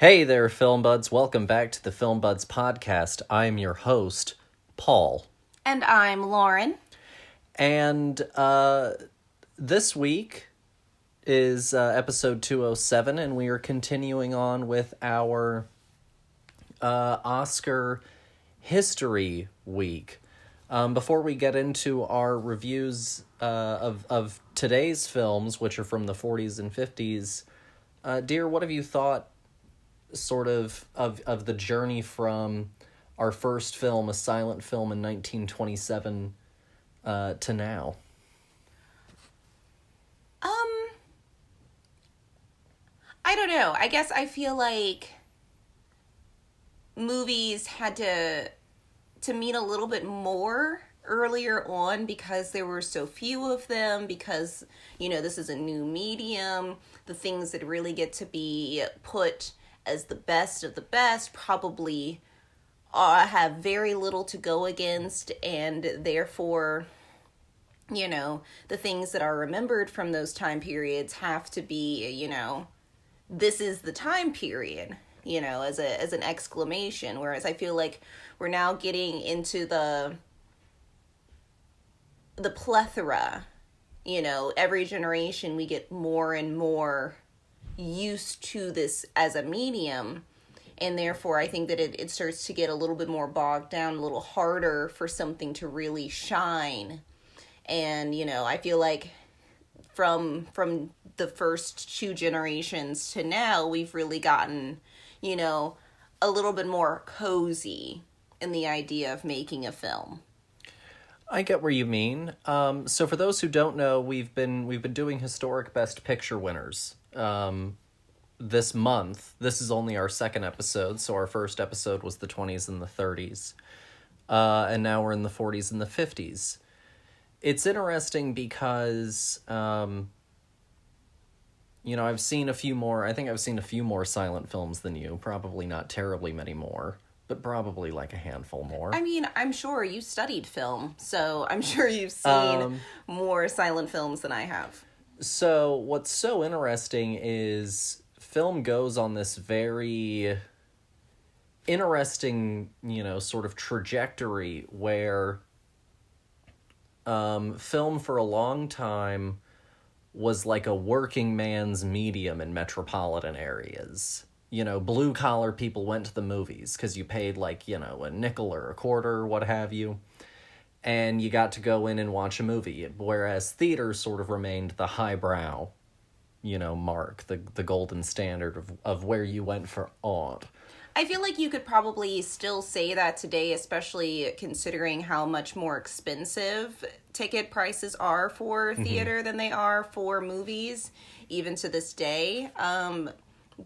Hey there, Film Buds. Welcome back to the Film Buds podcast. I'm your host, Paul. And I'm Lauren. And this week is episode 207, and we are continuing on with our Oscar History Week. Before we get into our reviews of today's films, which are from the 40s and 50s, dear, what have you thought sort of the journey from our first film, a silent film in 1927, to now? I don't know. I guess I feel like movies had to mean a little bit more earlier on because there were so few of them, because, this is a new medium. The things that really get to be put as the best of the best probably have very little to go against, and therefore, the things that are remembered from those time periods have to be, this is the time period, as an exclamation. Whereas I feel like we're now getting into the plethora, every generation we get more and more used to this as a medium, and therefore I think that it starts to get a little bit more bogged down, a little harder for something to really shine. And I feel like from the first two generations to now, we've really gotten a little bit more cozy in the idea of making a film. I get where you mean. So for those who don't know, we've been doing historic Best Picture winners this month. This is only our second episode, so our first episode was the 20s and the 30s. And now we're in the 40s and the 50s. It's interesting because, I've seen a few more. I think I've seen a few more silent films than you. Probably not terribly many more, but probably like a handful more. I mean, I'm sure you studied film, so I'm sure you've seen more silent films than I have. So what's so interesting is film goes on this very interesting, sort of trajectory where film for a long time was like a working man's medium in metropolitan areas. Blue collar people went to the movies because you paid a nickel or a quarter or what have you. And you got to go in and watch a movie, whereas theater sort of remained the highbrow, mark, the golden standard of where you went for art. I feel like you could probably still say that today, especially considering how much more expensive ticket prices are for theater than they are for movies, even to this day.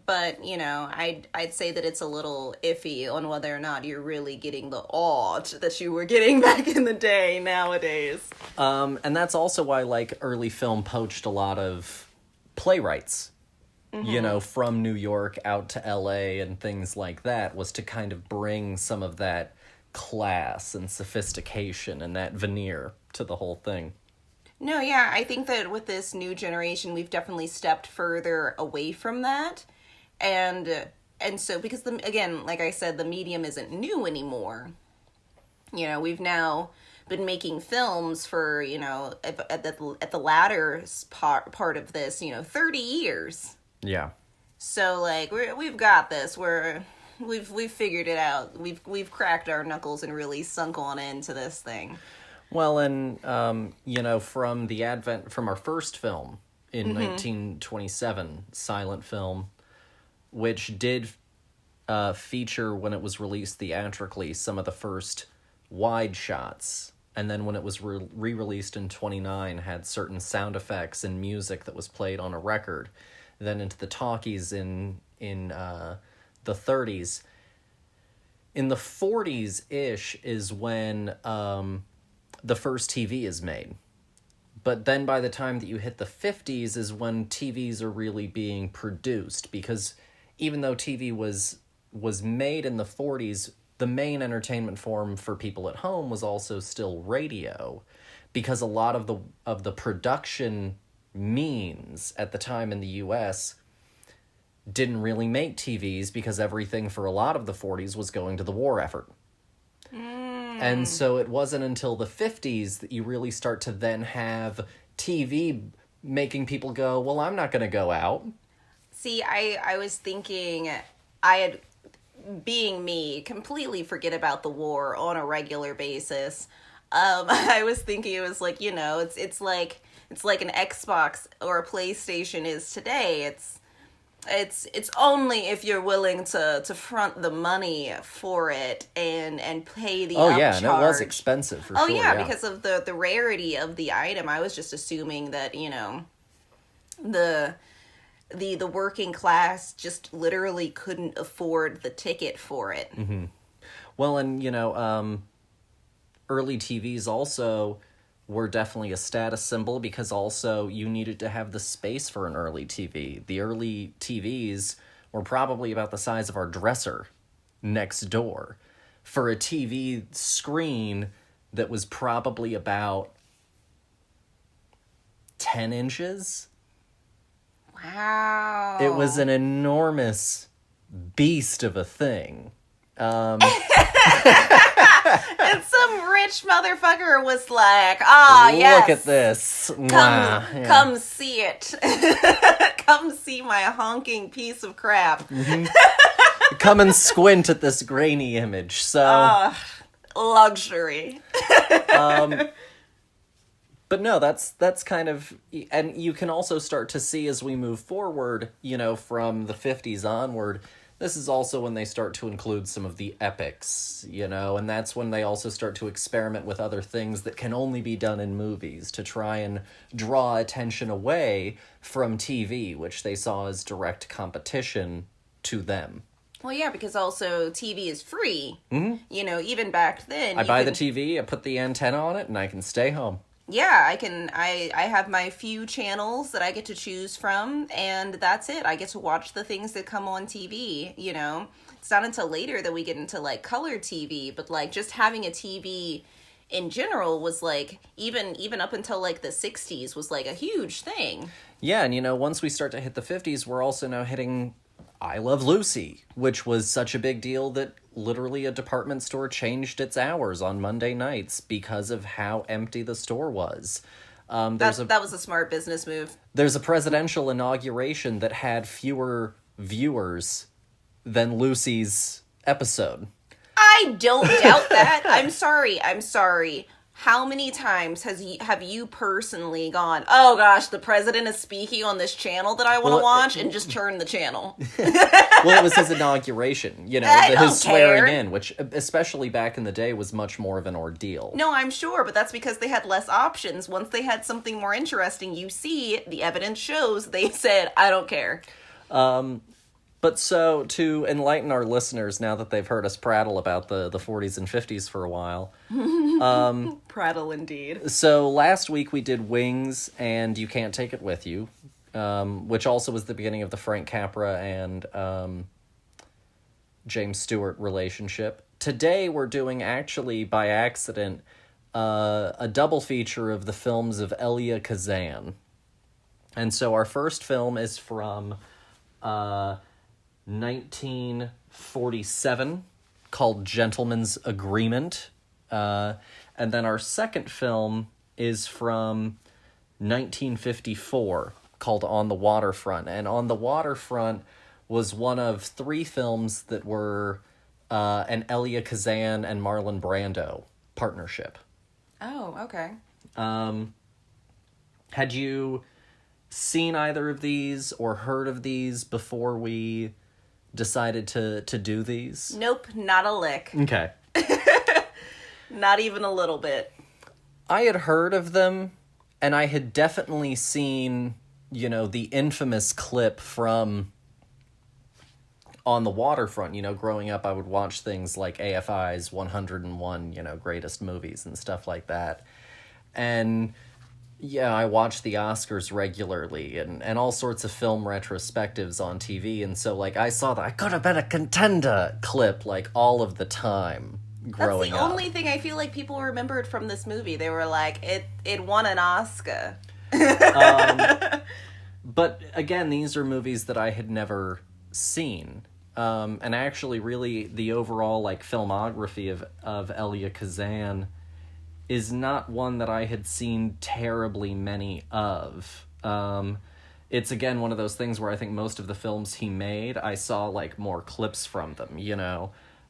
But, I'd say that it's a little iffy on whether or not you're really getting the art that you were getting back in the day nowadays. And that's also why, early film poached a lot of playwrights, from New York out to LA and things like that, was to kind of bring some of that class and sophistication and that veneer to the whole thing. No, yeah, I think that with this new generation, we've definitely stepped further away from that. And so, because again, like I said, the medium isn't new anymore. We've now been making films for, at the latter part of this, 30 years. Yeah. So we've got this. We've figured it out. We've cracked our knuckles and really sunk on into this thing. Well, and from our first film in 1927, silent film, which did feature, when it was released theatrically, some of the first wide shots, and then when it was re-released in 29, had certain sound effects and music that was played on a record. Then into the talkies in the 30s. In the 40s-ish is when the first TV is made. But then by the time that you hit the 50s is when TVs are really being produced, because even though TV was made in the 40s, the main entertainment form for people at home was also still radio, because a lot of the production means at the time in the US didn't really make TVs because everything for a lot of the 40s was going to the war effort. And so it wasn't until the 50s that you really start to then have TV making people go, well, I'm not going to go out. See, I was thinking, being me, completely forget about the war on a regular basis. I was thinking it was like, it's like an Xbox or a PlayStation is today. It's only if you're willing to front the money for it and pay the upcharge. Yeah, and it was expensive for sure. Yeah, because of the rarity of the item. I was just assuming that, the working class just literally couldn't afford the ticket for it. Mm-hmm. Well, and, early TVs also were definitely a status symbol because also you needed to have the space for an early TV. The early TVs were probably about the size of our dresser next door. For a TV screen that was probably about 10 inches. Wow. It was an enormous beast of a thing. And some rich motherfucker was like, yes. Look at this. Come see it. Come see my honking piece of crap. Mm-hmm. Come and squint at this grainy image. So luxury. But no, that's kind of, and you can also start to see as we move forward, from the 50s onward, this is also when they start to include some of the epics, and that's when they also start to experiment with other things that can only be done in movies to try and draw attention away from TV, which they saw as direct competition to them. Well, yeah, because also TV is free. Mm-hmm. Even back then. I buy the TV, I put the antenna on it, and I can stay home. Yeah, I have my few channels that I get to choose from, and that's it. I get to watch the things that come on TV, It's not until later that we get into, color TV, but, just having a TV in general was, even up until, the 60s was, a huge thing. Yeah, and, once we start to hit the 50s, we're also now hitting I Love Lucy, which was such a big deal that literally a department store changed its hours on Monday nights because of how empty the store was. That was a smart business move. There's a presidential inauguration that had fewer viewers than Lucy's episode. I don't doubt that. I'm sorry. How many times have you personally gone, oh gosh, the president is speaking on this channel that I want to watch, and just turn the channel? Well, it was his inauguration, his swearing in, which especially back in the day was much more of an ordeal. No, I'm sure, but that's because they had less options. Once they had something more interesting, the evidence shows they said, I don't care. But so, to enlighten our listeners, now that they've heard us prattle about the 40s and 50s for a while. Prattle indeed. So, last week we did Wings and You Can't Take It With You, which also was the beginning of the Frank Capra and James Stewart relationship. Today we're doing, actually, by accident, a double feature of the films of Elia Kazan. And so our first film is from 1947, called Gentleman's Agreement. And then our second film is from 1954, called On the Waterfront. And On the Waterfront was one of 3 films that were an Elia Kazan and Marlon Brando partnership. Oh, okay. Had you seen either of these or heard of these before we decided to do these? Nope, not a lick. Okay. Not even a little bit. I had heard of them, and I had definitely seen, the infamous clip from On the Waterfront. Growing up, I would watch things like AFI's 101, greatest movies and stuff like that. And yeah, I watch the Oscars regularly and all sorts of film retrospectives on TV. And so, I saw that I could have been a contender clip, all of the time growing up. That's the only thing I feel like people remembered from this movie. They were like, it won an Oscar. But again, these are movies that I had never scene. And actually, really, the overall like filmography of Elia Kazan is not one that I had seen terribly many of. It's again one of those things where I think most of the films he made, I saw like more clips from them.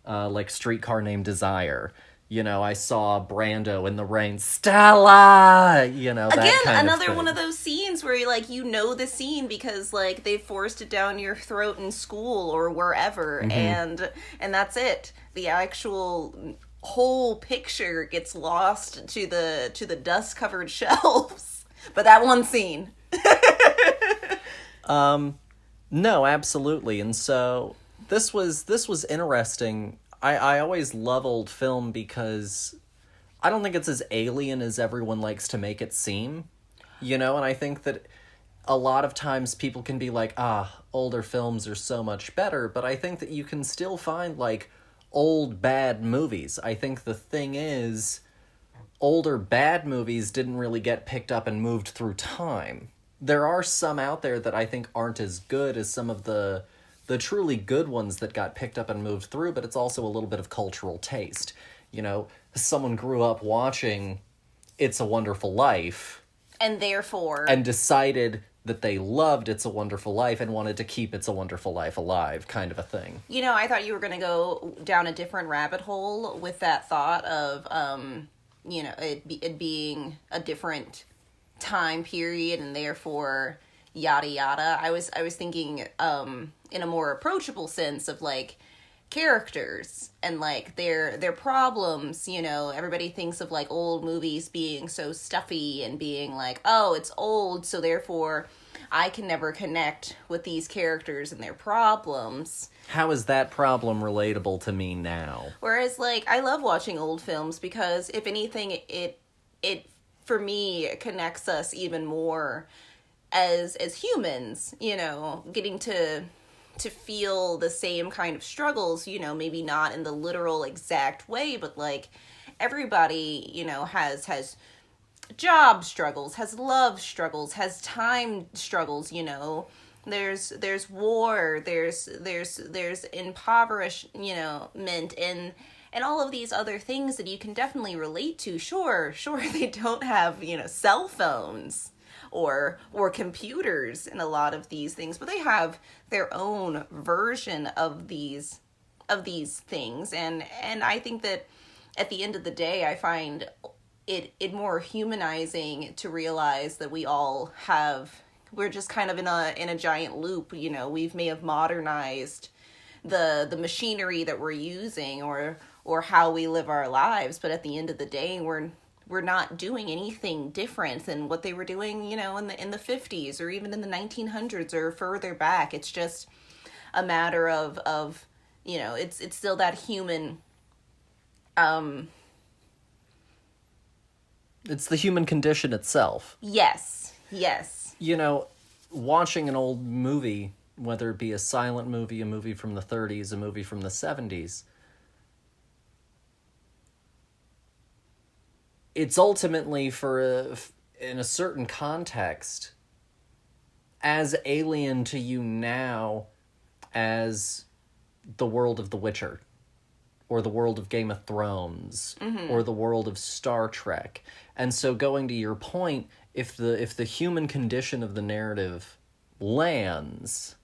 Like Streetcar Named Desire. I saw Brando in the rain, Stella. That Again, kind another of one of those scenes where the scene because like they forced it down your throat in school or wherever, and that's it. The actual whole picture gets lost to the dust covered shelves. But that one scene. No, absolutely. And so this was interesting. I always love old film because I don't think it's as alien as everyone likes to make it seem, and I think that a lot of times people can be like, older films are so much better, but I think that you can still find, like, old bad movies. I think the thing is, older bad movies didn't really get picked up and moved through time. There are some out there that I think aren't as good as some of the truly good ones that got picked up and moved through, but it's also a little bit of cultural taste. Someone grew up watching It's a Wonderful Life. And therefore... And decided that they loved It's a Wonderful Life and wanted to keep It's a Wonderful Life alive, kind of a thing. I thought you were going to go down a different rabbit hole with that thought of, it being a different time period and therefore... yada yada. I was thinking in a more approachable sense of like characters and like their problems. Everybody thinks of like old movies being so stuffy and being like, oh, it's old, so therefore I can never connect with these characters and their problems. How is that problem relatable to me now? Whereas like I love watching old films because if anything it for me connects us even more as humans, getting to feel the same kind of struggles, maybe not in the literal exact way, but like everybody, has job struggles, has love struggles, has time struggles, there's war, there's impoverishment and all of these other things that you can definitely relate to. Sure, they don't have, cell phones or computers in a lot of these things, but they have their own version of these things, and I think that at the end of the day, I find it more humanizing to realize that we're just kind of in a giant loop. We may have modernized the machinery that we're using or how we live our lives, but at the end of the day, we're not doing anything different than what they were doing, in the 50s or even in the 1900s or further back. It's just a matter of it's still that human. It's the human condition itself. Yes. Watching an old movie, whether it be a silent movie, a movie from the 30s, a movie from the 70s, it's ultimately in a certain context as alien to you now as the world of The Witcher or the world of Game of Thrones or the world of Star Trek. And so going to your point, if the human condition of the narrative lands,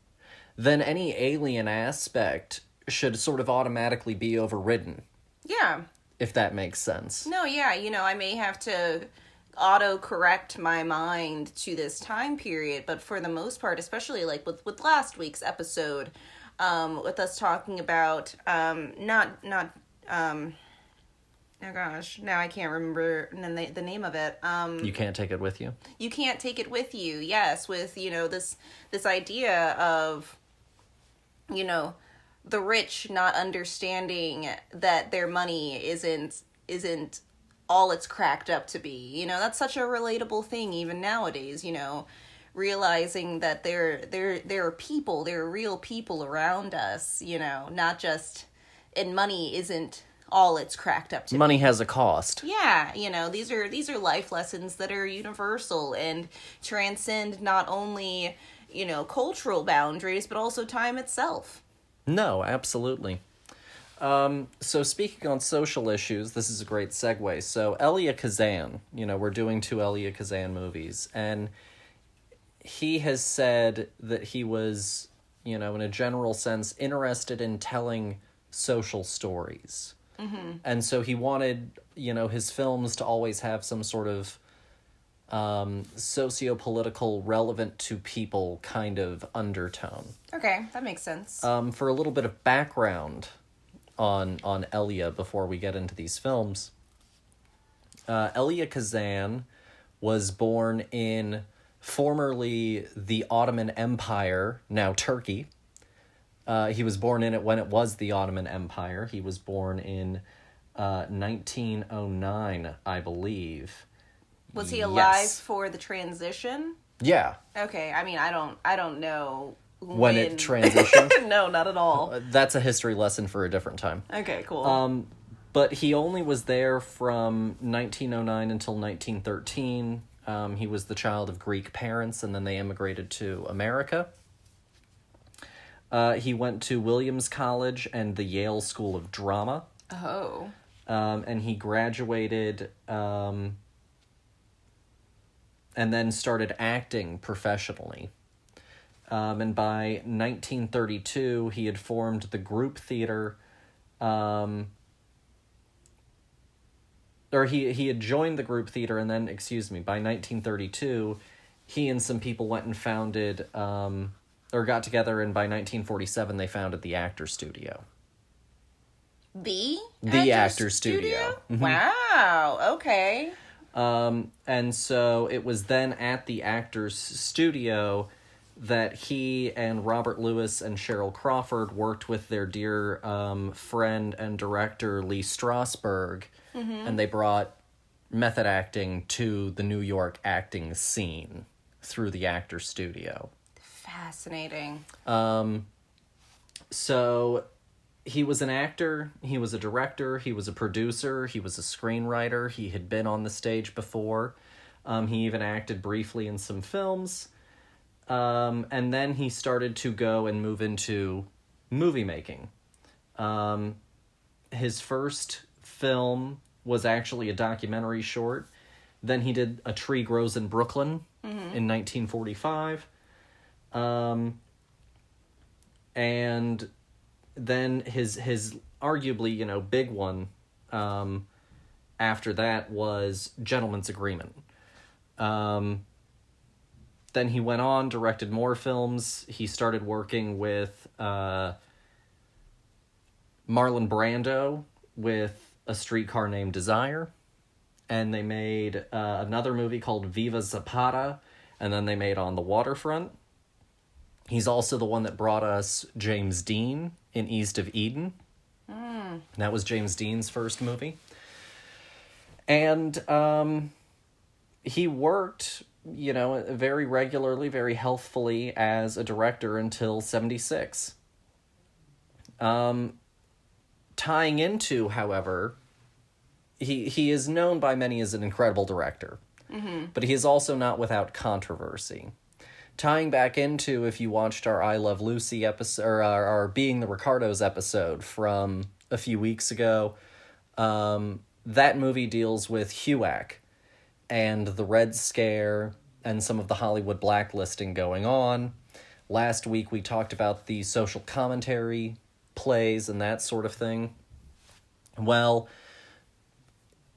then any alien aspect should sort of automatically be overridden. Yeah. If that makes sense. No, yeah, I may have to auto-correct my mind to this time period, but for the most part, especially like with last week's episode, with us talking about, oh gosh, now I can't remember the name of it. You Can't Take It With You? You Can't Take It With You, yes, with, this idea of, the rich not understanding that their money isn't all it's cracked up to be. That's such a relatable thing even nowadays, realizing that there are people, there are real people around us, not just, and money isn't all it's cracked up to Money be. has a cost. Yeah, these are life lessons that are universal and transcend not only cultural boundaries, but also time itself. No, absolutely. So speaking on social issues, this is a great segue. So Elia Kazan, we're doing 2 Elia Kazan movies, and he has said that he was, in a general sense, interested in telling social stories. Mm-hmm. And so he wanted, his films to always have some sort of socio-political, relevant to people kind of undertone. Okay, that makes sense. For a little bit of background on Elia before we get into these films, Elia Kazan was born in formerly the Ottoman Empire, now Turkey. He was born in it when it was the Ottoman Empire. He was born in 1909, I believe. Was he alive for the transition? Yeah. Okay, I mean, I don't know when it transitioned. No, not at all. That's a history lesson for a different time. Okay, cool. But he only was there from 1909 until 1913. He was the child of Greek parents, and then they immigrated to America. He went to Williams College and the Yale School of Drama. Oh. And he graduated and then started acting professionally. And by 1932, he had formed the group theater, or he had joined the group theater, and then, by 1932, he and some people went and founded, or got together, and by 1947, they founded the Actor Studio. The Actor Studio? Mm-hmm. Wow, okay. And so it was then at the Actors Studio that he and Robert Lewis and Cheryl Crawford worked with their dear friend and director Lee Strasberg, and they brought method acting to the New York acting scene through the Actor Studio. Fascinating. So he was an actor, he was a director, he was a producer, he was a screenwriter, he had been on the stage before. He even acted briefly in some films. And then he started to go and move into movie making. His first film was actually a documentary short. Then he did A Tree Grows in Brooklyn in 1945. And then his arguably, big one after that was Gentleman's Agreement. Then he went on, directed more films. He started working with Marlon Brando with A Streetcar Named Desire. And they made another movie called Viva Zapata. And then they made On the Waterfront. He's also the one that brought us James Dean in East of Eden. That was James Dean's first movie. And he worked, very regularly, very healthfully as a director until 1976. Tying into, however, he is known by many as an incredible director. But he is also not without controversy. Tying back into, if you watched our I Love Lucy episode, or our Being the Ricardos episode from a few weeks ago, that movie deals with HUAC and the Red Scare and some of the Hollywood blacklisting going on. Last week we talked about the social commentary plays and that sort of thing. Well,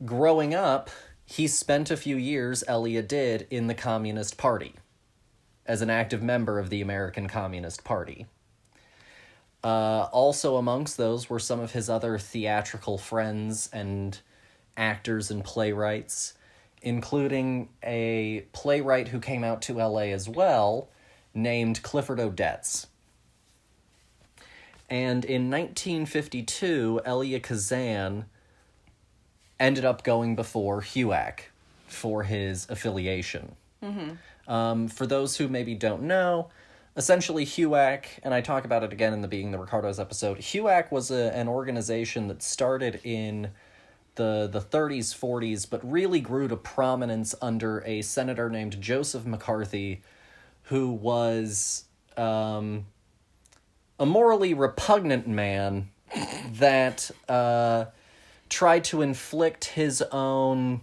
growing up, he spent a few years, Elia did, in the Communist Party as an active member of the American Communist Party. Also amongst those were some of his other theatrical friends and actors and playwrights, including a playwright who came out to LA as well, named Clifford Odets. And in 1952, Elia Kazan ended up going before HUAC for his affiliation. For those who maybe don't know, essentially HUAC, and I talk about it again in the Being the Ricardos episode, HUAC was an organization that started in the 30s, 40s, but really grew to prominence under a senator named Joseph McCarthy, who was a morally repugnant man that tried to inflict his own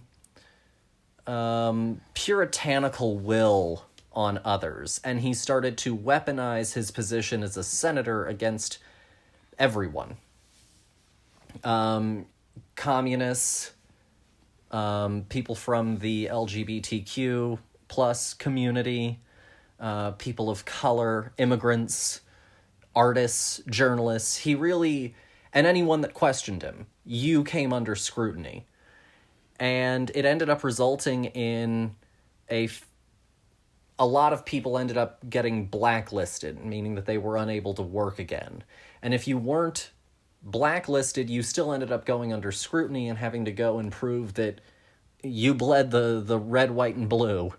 puritanical will on others, and he started to weaponize his position as a senator against everyone. Communists, people from the LGBTQ plus community, people of color, immigrants, artists, journalists. And anyone that questioned him, you came under scrutiny. And it ended up resulting in a lot of people ended up getting blacklisted, meaning that they were unable to work again. And if you weren't blacklisted, you still ended up going under scrutiny and having to go and prove that you bled the red, white, and blue,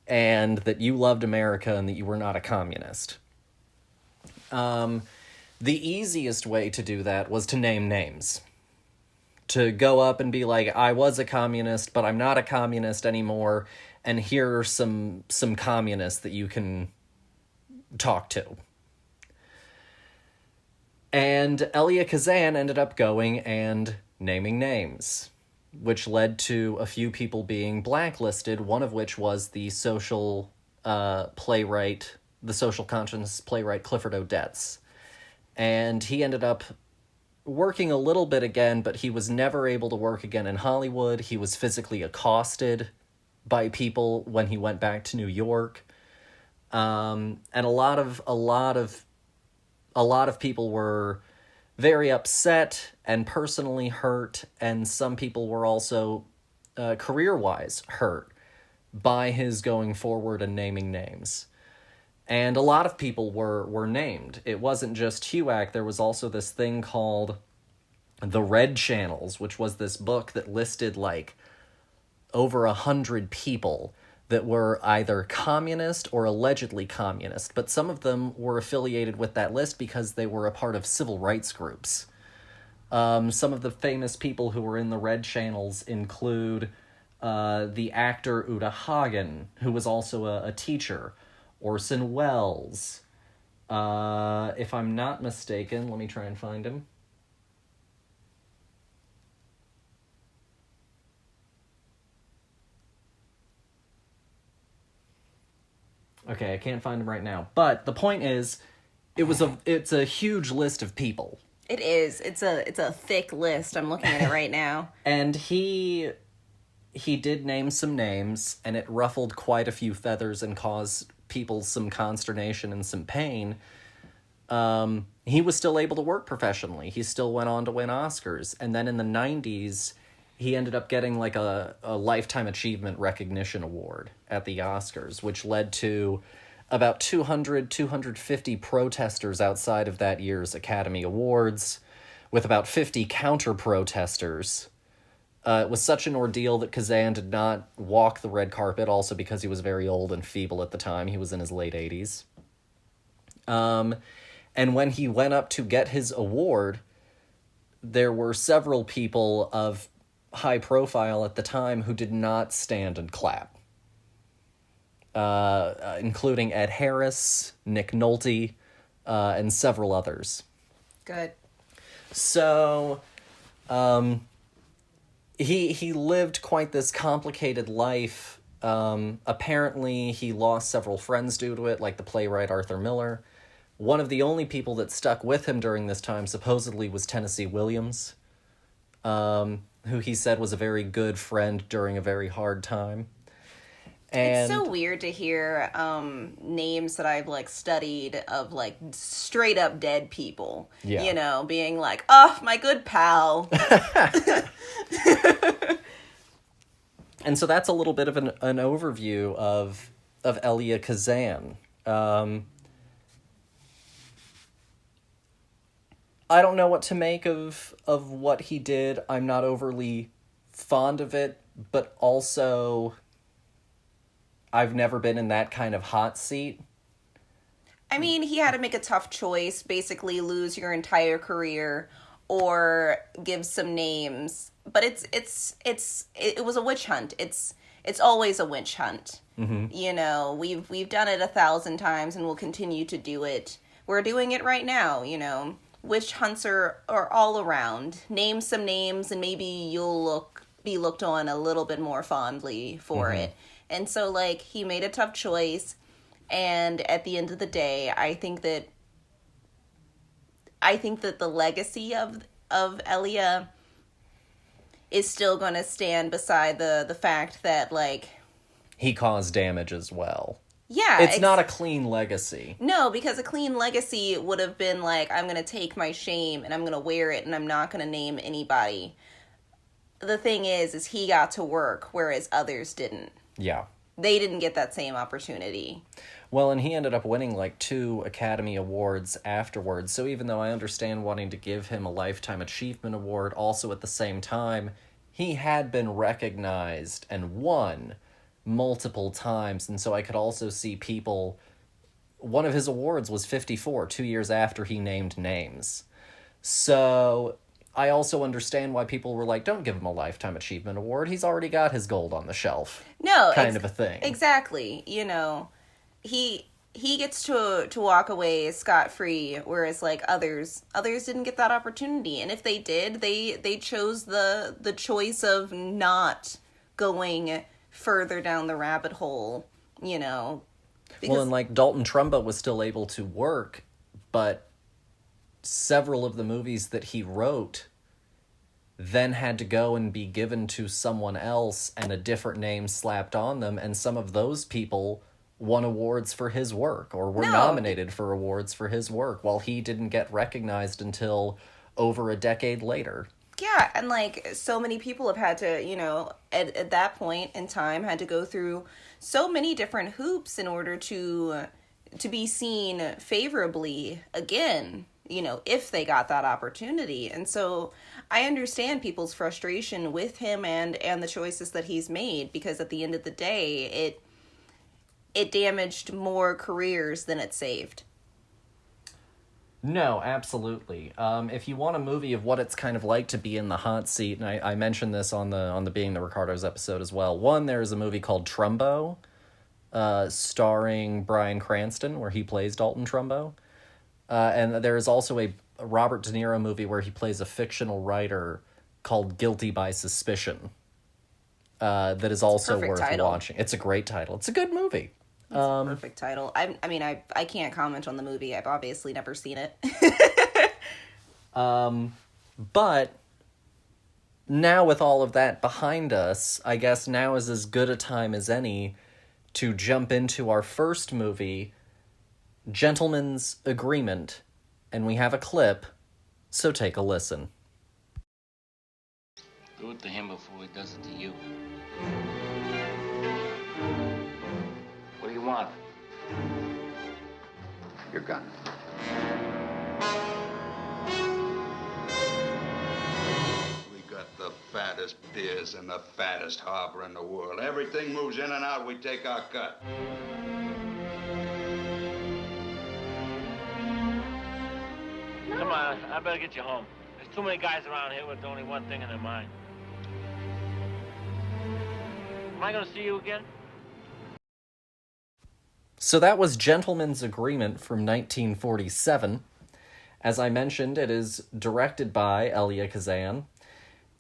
and that you loved America and that you were not a communist. The easiest way to do that was to name names. To go up and be like, I was a communist, but I'm not a communist anymore, and here are some communists that you can talk to. And Elia Kazan ended up going and naming names, which led to a few people being blacklisted, one of which was the social conscience playwright Clifford Odets. And he ended up working a little bit again, but he was never able to work again in Hollywood. He was physically accosted by people when he went back to New York. And a lot of people were very upset and personally hurt, and some people were also career-wise hurt by his going forward and naming names. And a lot of people were named. It wasn't just HUAC. There was also this thing called The Red Channels, which was this book that listed like over 100 people that were either communist or allegedly communist, but some of them were affiliated with that list because they were a part of civil rights groups. Some of the famous people who were in the Red Channels include the actor Uta Hagen, who was also a teacher, Orson Welles. If I'm not mistaken, let me try and find him. Okay, I can't find him right now. But the point is, it's a huge list of people. It is. It's a thick list. I'm looking at it right now. And he did name some names, and it ruffled quite a few feathers and caused people some consternation and some pain. He was still able to work professionally. He still went on to win Oscars. And then in the 90s, he ended up getting like a Lifetime Achievement Recognition Award at the Oscars, which led to about 250 protesters outside of that year's Academy Awards, with about 50 counter-protesters. It was such an ordeal that Kazan did not walk the red carpet, also because he was very old and feeble at the time. He was in his late 80s. And when he went up to get his award, there were several people of high profile at the time who did not stand and clap. Including Ed Harris, Nick Nolte, and several others. Good. So, he lived quite this complicated life. Apparently, he lost several friends due to it, like the playwright Arthur Miller. One of the only people that stuck with him during this time supposedly was Tennessee Williams, who he said was a very good friend during a very hard time. And it's so weird to hear names that I've like studied of like straight up dead people. Yeah. You know, being like, oh, my good pal. And so that's a little bit of an overview of Elia Kazan. I don't know what to make of what he did. I'm not overly fond of it, but also I've never been in that kind of hot seat. I mean, he had to make a tough choice, basically lose your entire career or give some names. But it was a witch hunt. It's always a witch hunt. You know, we've done it 1,000 times and we'll continue to do it. We're doing it right now, you know. Witch hunts are all around. Name some names and maybe you'll be looked on a little bit more fondly for it. And so, like, he made a tough choice. And at the end of the day, I think that the legacy of Elia is still going to stand beside the fact that, like, he caused damage as well. Yeah. It's not a clean legacy. No, because a clean legacy would have been like, I'm going to take my shame and I'm going to wear it and I'm not going to name anybody. The thing is he got to work, whereas others didn't. Yeah. They didn't get that same opportunity. Well, and he ended up winning like 2 Academy Awards afterwards. So even though I understand wanting to give him a Lifetime Achievement Award, also at the same time, he had been recognized and won multiple times. And so I could also see people... One of his awards was 54, 2 years after he named names. So I also understand why people were like, don't give him a Lifetime Achievement Award. He's already got his gold on the shelf. No. Kind of a thing. Exactly. You know... He gets to walk away scot-free, whereas like others didn't get that opportunity. And if they did, they chose the choice of not going further down the rabbit hole, you know. Well, and like Dalton Trumbo was still able to work, but several of the movies that he wrote then had to go and be given to someone else and a different name slapped on them, and some of those people won awards for his work or were nominated for awards for his work while he didn't get recognized until over a decade later. Yeah, and like so many people have had to, you know, at that point in time had to go through so many different hoops in order to be seen favorably again, you know, if they got that opportunity. And so I understand people's frustration with him and the choices that he's made, because at the end of the day, it damaged more careers than it saved. No, absolutely. If you want a movie of what it's kind of like to be in the hot seat, and I mentioned this on the Being the Ricardos episode as well. One, there's a movie called Trumbo, starring Bryan Cranston, where he plays Dalton Trumbo. And there is also a Robert De Niro movie where he plays a fictional writer called Guilty by Suspicion. That is also worth watching. It's a great title. It's a good movie. It's a perfect title. I can't comment on the movie. I've obviously never seen it. But now with all of that behind us, I guess now is as good a time as any to jump into our first movie, Gentleman's Agreement. And we have a clip, so take a listen. Do it to him before he does it to you. What do you want? Your gun. We got the fattest piers and the fattest harbor in the world. Everything moves in and out, we take our cut. Come on, I better get you home. There's too many guys around here with only one thing in their mind. Am I gonna see you again? So that was Gentleman's Agreement from 1947. As I mentioned, it is directed by Elia Kazan.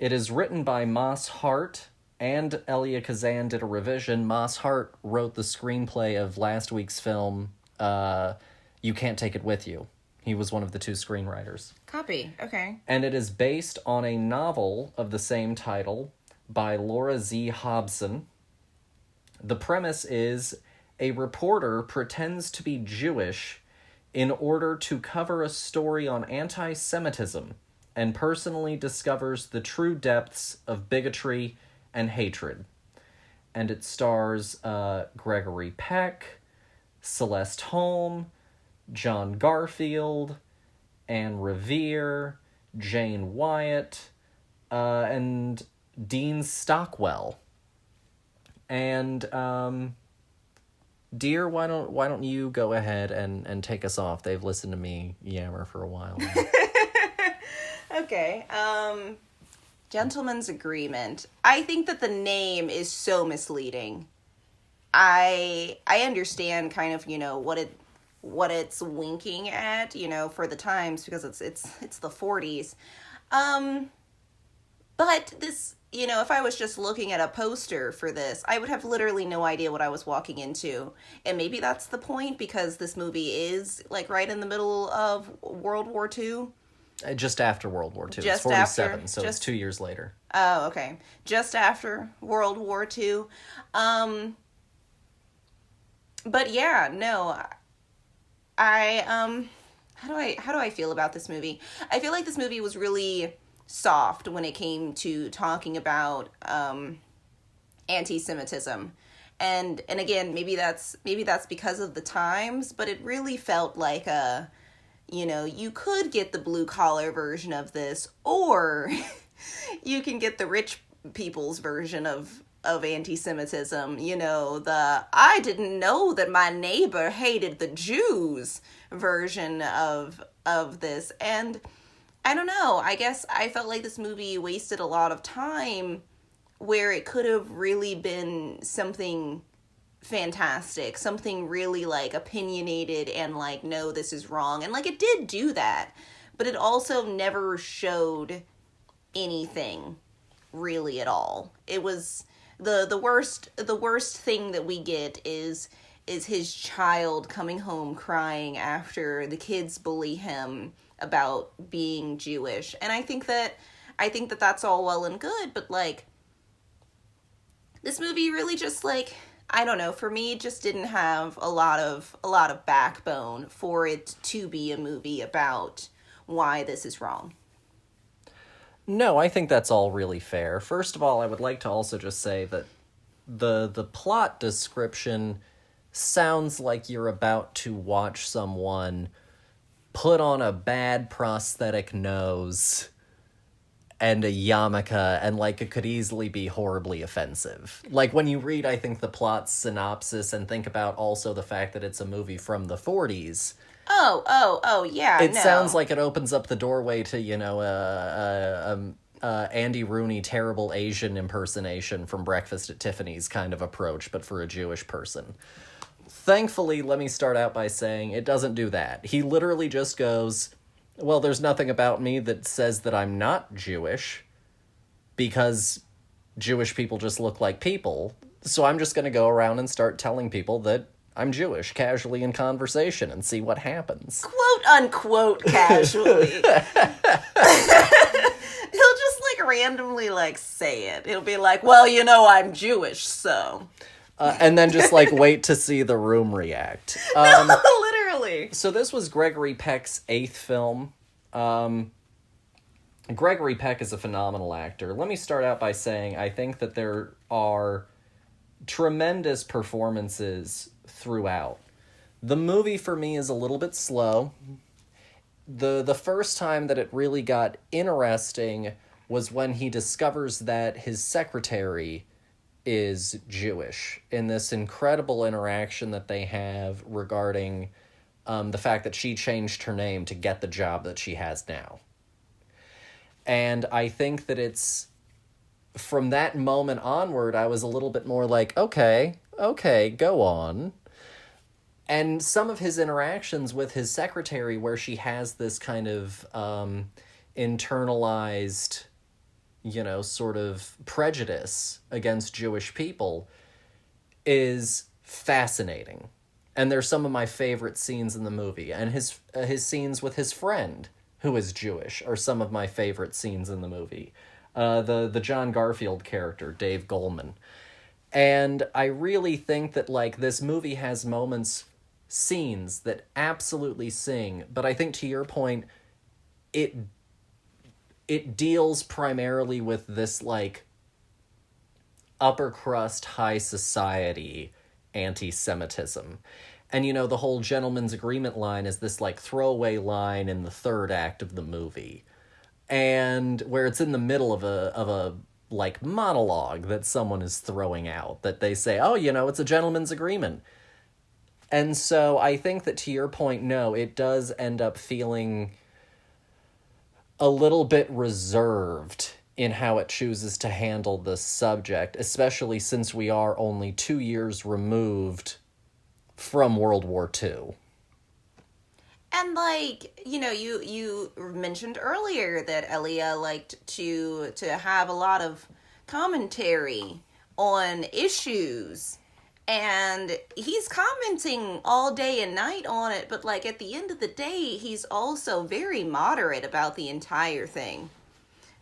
It is written by Moss Hart, and Elia Kazan did a revision. Moss Hart wrote the screenplay of last week's film, You Can't Take It With You. He was one of the 2 screenwriters. Copy, okay. And it is based on a novel of the same title by Laura Z. Hobson. The premise is a reporter pretends to be Jewish in order to cover a story on anti-Semitism and personally discovers the true depths of bigotry and hatred. And it stars Gregory Peck, Celeste Holm, John Garfield, Anne Revere, Jane Wyatt, and Dean Stockwell. And Dear, why don't you go ahead and take us off? They've listened to me yammer for a while now. Okay. Gentleman's Agreement. I think that the name is so misleading. I understand kind of, what it's winking at, for the times, because it's the 40s. But this, if I was just looking at a poster for this, I would have literally no idea what I was walking into. And maybe that's the point, because this movie is like right in the middle of World War II. Just after World War II. Just it's 47, after, so it's 2 years later. Oh, okay. Just after World War II. But yeah, no. How do I feel about this movie? I feel like this movie was really soft when it came to talking about anti-Semitism. And again, maybe that's because of the times, but it really felt like you could get the blue collar version of this, or you can get the rich people's version of anti-Semitism, the I didn't know that my neighbor hated the Jews version of this. And I don't know, I guess I felt like this movie wasted a lot of time where it could have really been something fantastic, something really like opinionated and like, no, this is wrong. And like it did do that, but it also never showed anything really at all. It was the worst thing that we get is his child coming home crying after the kids bully him about being Jewish. And I think that that's all well and good, but like this movie really just like, I don't know, for me, it just didn't have a lot of backbone for it to be a movie about why this is wrong. No, I think that's all really fair. First of all, I would like to also just say that the plot description sounds like you're about to watch someone put on a bad prosthetic nose and a yarmulke, and like it could easily be horribly offensive. Like when you read, I think, the plot synopsis and think about also the fact that it's a movie from the 40s. Oh, yeah, It sounds like it opens up the doorway to, Andy Rooney terrible Asian impersonation from Breakfast at Tiffany's kind of approach, but for a Jewish person. Thankfully, let me start out by saying it doesn't do that. He literally just goes, well, there's nothing about me that says that I'm not Jewish, because Jewish people just look like people, so I'm just going to go around and start telling people that I'm Jewish casually in conversation and see what happens. Quote unquote casually. He'll just like randomly like say it. He'll be like, well, I'm Jewish, so. And then just like wait to see the room react. No, literally. So this was Gregory Peck's 8th film. Gregory Peck is a phenomenal actor. Let me start out by saying I think that there are tremendous performances throughout. The movie for me is a little bit slow. The first time that it really got interesting was when he discovers that his secretary is Jewish, in this incredible interaction that they have regarding the fact that she changed her name to get the job that she has now. And I think that it's from that moment onward, I was a little bit more like, okay, go on. And some of his interactions with his secretary, where she has this kind of internalized, sort of prejudice against Jewish people, is fascinating. And they're some of my favorite scenes in the movie. And his scenes with his friend, who is Jewish, are some of my favorite scenes in the movie. The John Garfield character, Dave Goldman. And I really think that, like, this movie has scenes that absolutely sing, but I think to your point, it deals primarily with this, like, upper crust, high society anti-Semitism. And, the whole gentleman's agreement line is this, like, throwaway line in the third act of the movie. And where it's in the middle of a like, monologue that someone is throwing out, that they say, oh, it's a gentleman's agreement. And so I think that, to your point, no, it does end up feeling a little bit reserved in how it chooses to handle this subject, especially since we are only 2 years removed from World War II. And, like, you know, you mentioned earlier that Elia liked to have a lot of commentary on issues. And he's commenting all day and night on it, but, like, at the end of the day, he's also very moderate about the entire thing.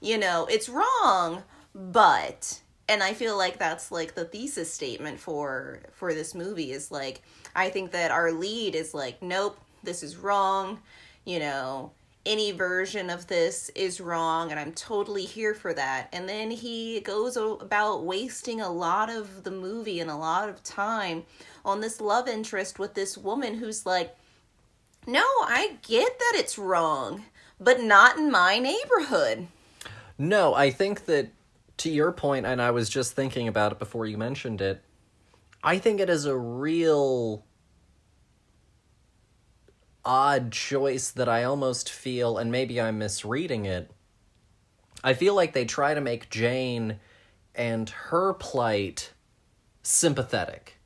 You know, it's wrong, but... And I feel like that's, like, the thesis statement for this movie is, like, I think that our lead is like, nope, this is wrong, you know, any version of this is wrong, and I'm totally here for that. And then he goes about wasting a lot of the movie and a lot of time on this love interest with this woman who's like, no, I get that it's wrong, but not in my neighborhood. No, I think that, to your point, and I was just thinking about it before you mentioned it, I think it is a real odd choice that I almost feel, and maybe I'm misreading it, I feel like they try to make Jane and her plight sympathetic.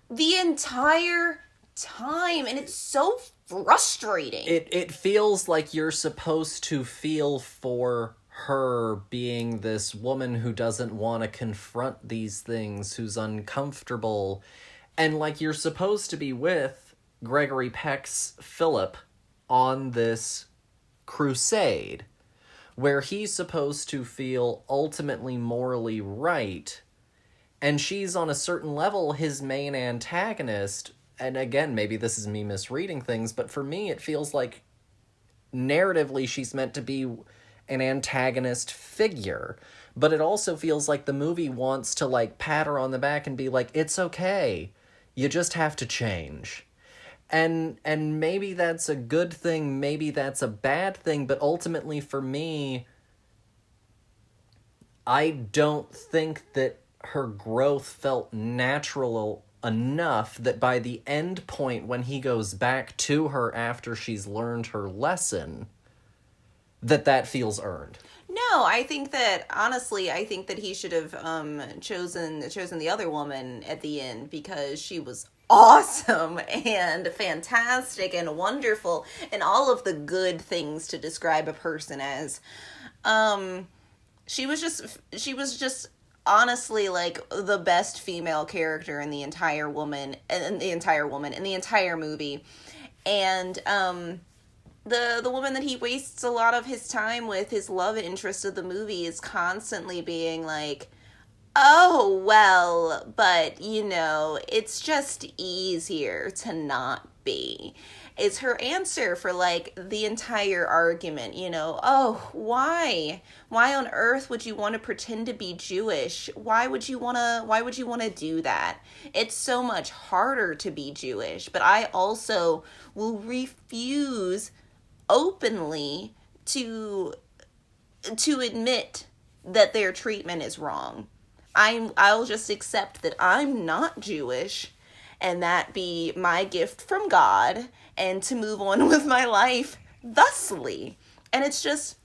The entire time, and it's so frustrating. It feels like you're supposed to feel for her being this woman who doesn't want to confront these things, who's uncomfortable, and like you're supposed to be with Gregory Peck's Philip on this crusade, where he's supposed to feel ultimately morally right, and she's on a certain level his main antagonist. And again, maybe this is me misreading things, but for me it feels like narratively she's meant to be an antagonist figure, but it also feels like the movie wants to like pat her on the back and be like, it's okay, you just have to change. And maybe that's a good thing, maybe that's a bad thing, but ultimately for me, I don't think that her growth felt natural enough that by the end point when he goes back to her after she's learned her lesson, that feels earned. No, I think that, honestly, I think that he should have chosen the other woman at the end, because she was awesome and fantastic and wonderful and all of the good things to describe a person as. She was just honestly like the best female character in the entire movie. And the woman that he wastes a lot of his time with, his love interest of the movie, is constantly being like, oh, well, but, you know, it's just easier to not be. It's her answer for, like, the entire argument, you know. Oh, why? Why on earth would you want to pretend to be Jewish? Why would you want to do that? It's so much harder to be Jewish, but I also will refuse openly to admit that their treatment is wrong. I'll just accept that I'm not Jewish, and that be my gift from God, and to move on with my life thusly. And it's just,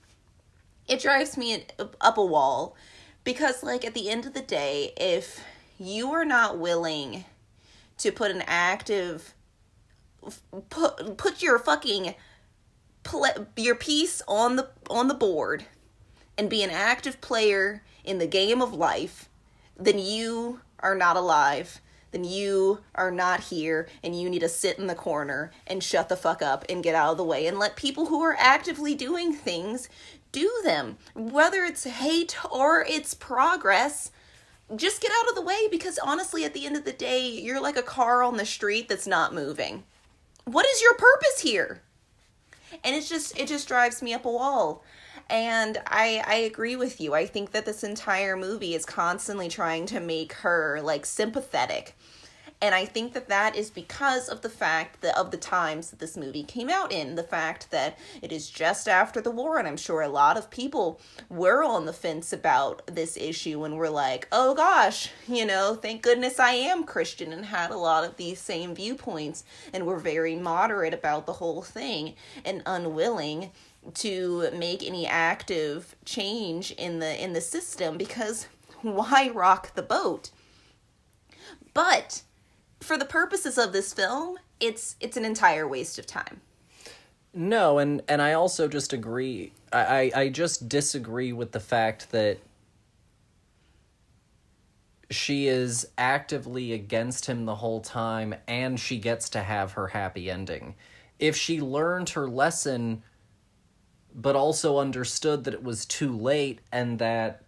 it drives me up a wall, because, like, at the end of the day, if you are not willing to put an active, put your fucking your piece on the board and be an active player in the game of life, then you are not alive. Then you are not here, and you need to sit in the corner and shut the fuck up and get out of the way and let people who are actively doing things do them. Whether it's hate or it's progress, just get out of the way, because honestly, at the end of the day, you're like a car on the street that's not moving. What is your purpose here? And it just drives me up a wall. And I agree with you. I think that this entire movie is constantly trying to make her, like, sympathetic. And I think that is because of the fact that of the times that this movie came out in. The fact that it is just after the war, and I'm sure a lot of people were on the fence about this issue and were like, oh gosh, you know, thank goodness I am Christian, and had a lot of these same viewpoints and were very moderate about the whole thing and unwilling make any active change in the system, because why rock the boat? But for the purposes of this film, it's an entire waste of time. No, and I also just agree. I just disagree with the fact that she is actively against him the whole time, and she gets to have her happy ending. If she learned her lesson, but also understood that it was too late, and that,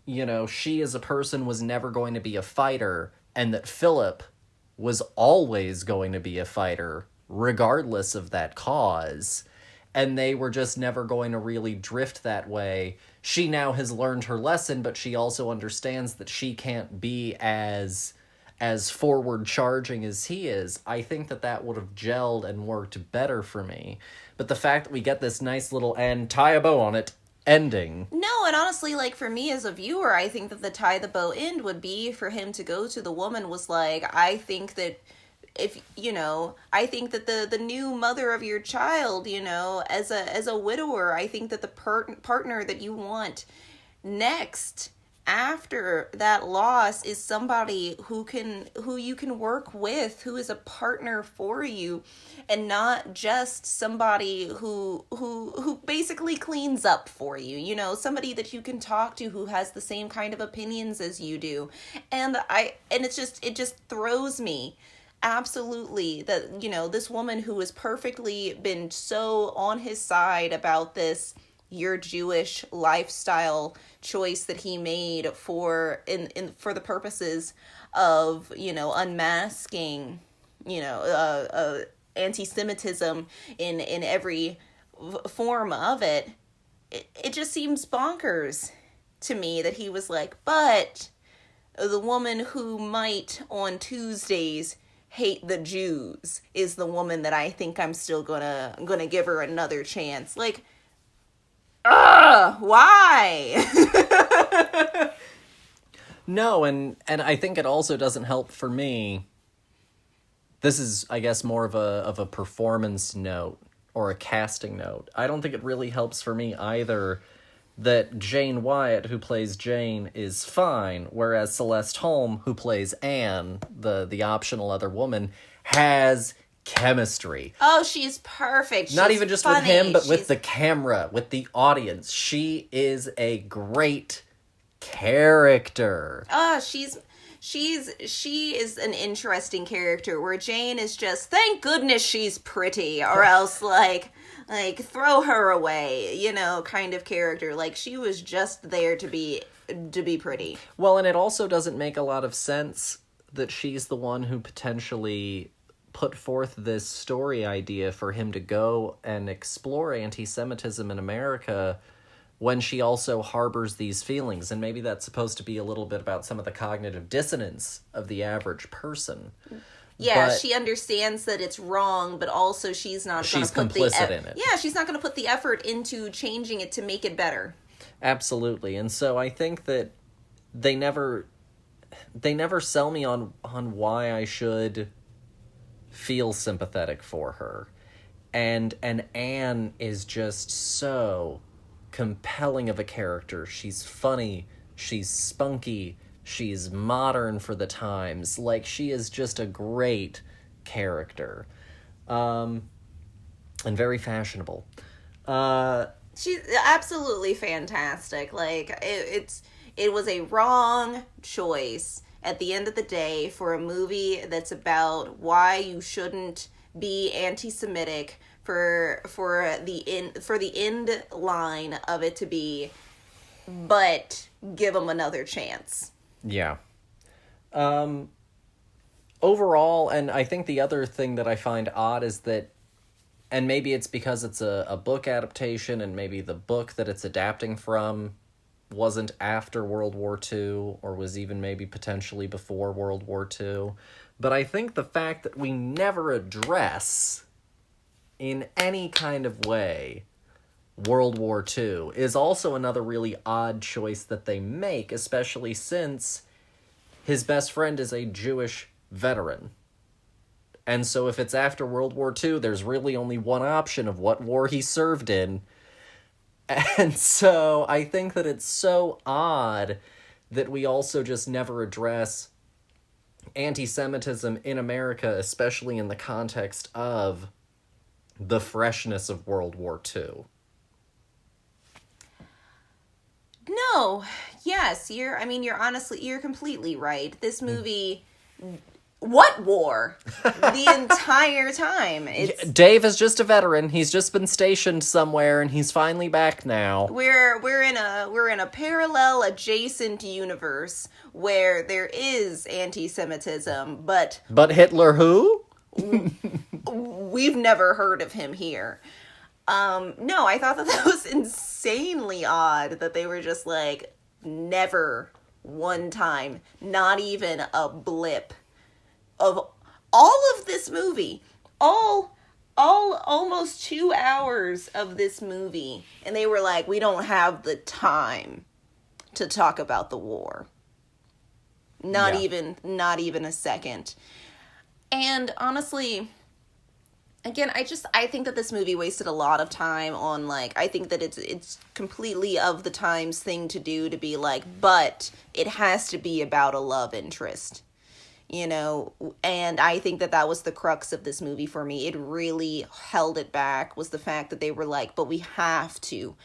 you know, she as a person was never going to be a fighter, and that Philip was always going to be a fighter, regardless of that cause, and they were just never going to really drift that way. She now has learned her lesson, but she also understands that she can't be as forward charging as he is. I think that would have gelled and worked better for me. But the fact that we get this nice little and tie a bow on it ending. No, and honestly, like, for me as a viewer, I think that the tie the bow end would be for him to go to the woman was like, I think that if, you know, I think that the new mother of your child, you know, as a widower, I think that the partner that you want next after that loss is somebody who you can work with, who is a partner for you, and not just somebody who basically cleans up for you, you know, somebody that you can talk to who has the same kind of opinions as you do. And it just throws me absolutely that, you know, this woman who has perfectly been so on his side about this your Jewish lifestyle choice that he made for the purposes of, you know, unmasking, you know, anti-Semitism in every form of it. It just seems bonkers to me that he was like, but the woman who might on Tuesdays hate the Jews is the woman that I think I'm still gonna give her another chance. Like, why? No, and I think it also doesn't help for me. This is, I guess, more of a performance note or a casting note. I don't think it really helps for me either that Jane Wyatt, who plays Jane, is fine, whereas Celeste Holm, who plays Anne, the optional other woman, has chemistry. Oh, she's perfect. Not she's even just funny. with him, but with the camera, with the audience. She is a great character. Oh, she is an interesting character, where Jane is just, thank goodness she's pretty, or else like throw her away, you know, kind of character. Like, she was just there to be pretty. Well, and it also doesn't make a lot of sense that she's the one who potentially put forth this story idea for him to go and explore anti-Semitism in America when she also harbors these feelings. And maybe that's supposed to be a little bit about some of the cognitive dissonance of the average person. Yeah, but she understands that it's wrong, but also she's not going to put complicit in it. Yeah, she's not going to put the effort into changing it to make it better. Absolutely. And so I think that they never sell me on why I should feel sympathetic for her. And Anne is just so compelling of a character. She's funny, she's spunky, she's modern for the times. Like, she is just a great character. And very fashionable. She's absolutely fantastic. Like, it was a wrong choice at the end of the day for a movie that's about why you shouldn't be anti-Semitic, for the end line of it to be, but give them another chance. Yeah. Overall, and I think the other thing that I find odd is that, and maybe it's because it's a book adaptation, and maybe the book that it's adapting from wasn't after World War II, or was even maybe potentially before World War II. But I think the fact that we never address, in any kind of way, World War II is also another really odd choice that they make, especially since his best friend is a Jewish veteran. And so if it's after World War II, there's really only one option of what war he served in. And so I think that it's so odd that we also just never address anti-Semitism in America, especially in the context of the freshness of World War II. No, yes, you're completely right. This movie, what war? The entire time. Dave is just a veteran. He's just been stationed somewhere, and he's finally back now. We're in a parallel adjacent universe where there is anti-Semitism, but Hitler who? we've never heard of him here. No, I thought that was insanely odd that they were just like, never one time, not even a blip of all of this movie, all almost 2 hours of this movie. And they were like, we don't have the time to talk about the war. Not even a second. And honestly, again, I think that this movie wasted a lot of time on, like, I think that it's completely of the times thing to do to be like, but it has to be about a love interest, you know? And I think that was the crux of this movie for me. It really held it back, was the fact that they were like, but we have to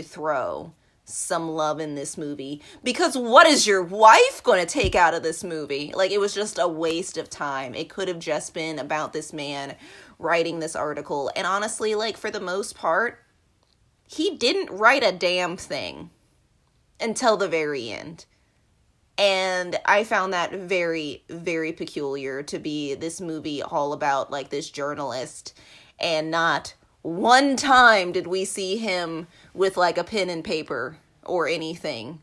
throw some love in this movie, because what is your wife going to take out of this movie? Like, it was just a waste of time. It could have just been about this man writing this article. And honestly, like, for the most part, he didn't write a damn thing until the very end. And I found that very, very peculiar, to be this movie all about, like, this journalist, and not one time did we see him with, like, a pen and paper or anything.